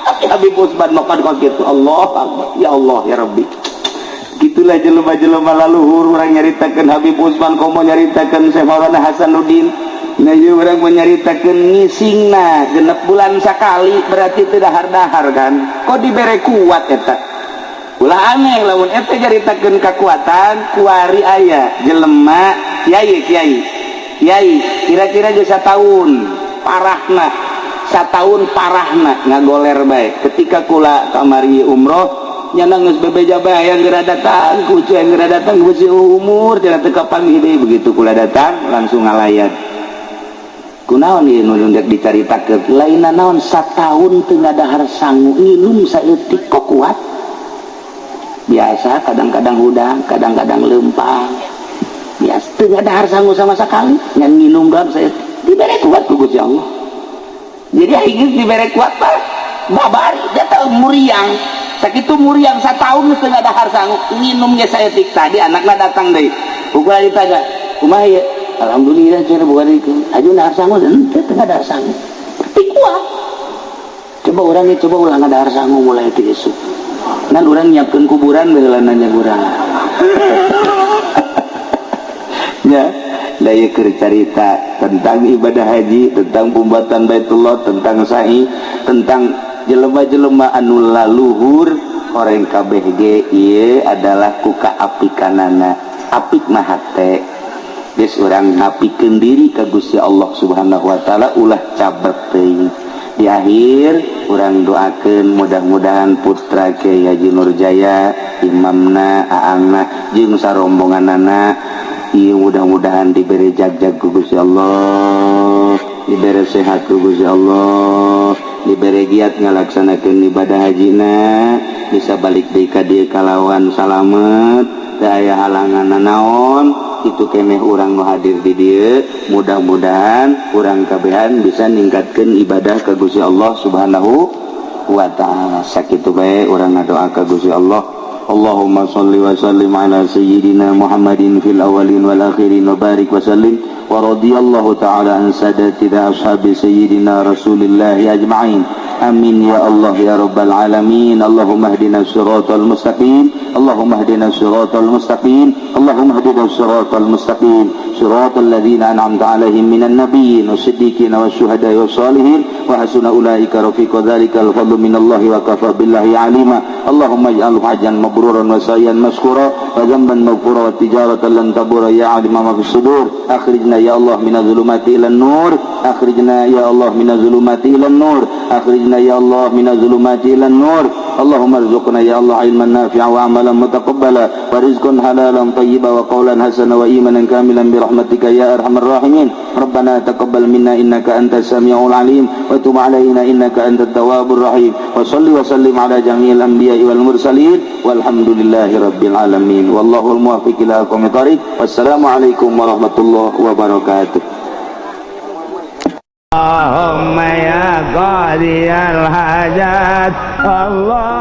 Tapi Habib Usman mapan kos kitu. Allahu akbar. Ya Allah ya Rabbi. Gitulah jelema-jelema laluhur urang nyaritakeun Habib Usman komo nyaritakeun Syekh Maulana Hasanuddin. Nah ieu urang nyaritakeun ngisingna genep bulan sakali berarti teu dahar-dahar kan. Kok dibere kuat eta. Ulah aneh lamun eta nyaritakeun kakuatan kuari aya jelema kiai kira-kira geus sataun parahna ngagoler bae. Ketika kula kamari umroh nyana geus bebeja bae yang geura datang ku yang geura datang beusi umur cenah teu kapanggih deui. Begitu kula datang langsung ngalayat. Kunaon ieu nu dek dicaritakeun lainna naon sataun teu ngadahar sangu nginum saeutik kok kuat. Biasa kadang-kadang udang, kadang-kadang lempang. Biasa teu ngadahar sangu sama sekali ngan nginum doang saeutik. Dibere kuat ku Gusti Allah. Jadi aing dibere kuat mah babari dia teu muriang. Sakitu muriang sataun geus teu ngadahar sangu nginum ge saeutik. Tadi anakna datang deui. Ukula ditanya, "Kumaha ieu?" Alhamdulillah cenah bukan itu. Aju dahar sangu teu ngadahar sangu. Tapi kuat. Coba ulang ngadahar sangu mulai ti esuk. Nan urang nyiapkeun kuburan baheula nanya urang. Ya, da ieu keur carita tentang ibadah haji, tentang pembuatan Baitullah, tentang sa'i, tentang jelema-jelema anu laluhur orang kabeh ge ieu adalah kuka apikanana apik mah hate geus urang ngapikeun diri ka Gusti Allah Subhanahu wa taala ulah cabrek teuing. Di akhir urang doakeun mudah-mudahan putra Kiai Haji Nurjaya, imamna, aangna jeung sarombonganana ieu mudah-mudahan diberi jag-jag ku Gusti Allah, diberi sehat ku Gusti Allah, diberi giat ngalaksanakeun ibadah hajina, bisa balik deui ka dieu kalawan salamet, teu aya halangan naon. Itu keneh urang nu hadir di dieu, mudah-mudahan urang kabehan bisa ningkatkeun ibadah ka Gusti Allah Subhanahu wa taala. Sakitu bae urang ngadoa ka Gusti Allah. Allahumma shalli wa sallim ala sayyidina Muhammadin fil awwalin wal akhirin wa barik wa sallim wa radiyallahu ta'ala an sadatina ashabi sayyidina Rasulillah ajma'in. Amin ya Allah ya rabbal alamin. Allahumma hdina siratal mustaqim. Allahumma hdina siratal mustaqim. Allahumma hdina siratal mustaqim. Siratal ladzina an'amta 'alaihim minan nabiyyin was-siddiqin wasyuhada'i was-shalihin wa hasuna ulaika rafiqa. Dzalikal fadlu minallahi wa kafa billahi 'alima. Allahumma ij'alhu hajjan mabruran wa sa'yan mashkura wa dhanban maghfura wa tijaratan lan tabura ya 'alima ma fis sudur. Akhrijna ya Allah minadh dhulumati ilan nur. Akhrijna ya Allah minadh dhulumati ilan nur. Akhrijna ya Allah minadh dhulumati ilan nur. Allahumma arzuqna ya Allah ilman nafi'a wa amalan mutaqabbala wa rizqan halalan tayyiban wa qawlan hasana wa imanan kamilan bi rahmatika ya arhamar rahimin. Rabbana taqabbal minna innaka antas samiul alim wa tub alaina innaka antat tawwabur rahim. Wa shalli wa sallim ala jami'il anbiya'i wal mursalin walhamdulillahi rabbil alamin. Wallahul muwaffiq ila aqwamit thariq. Wassalamu alaikum warahmatullahi wabarakatuh. Allahumma ya qadiyal hajat Allah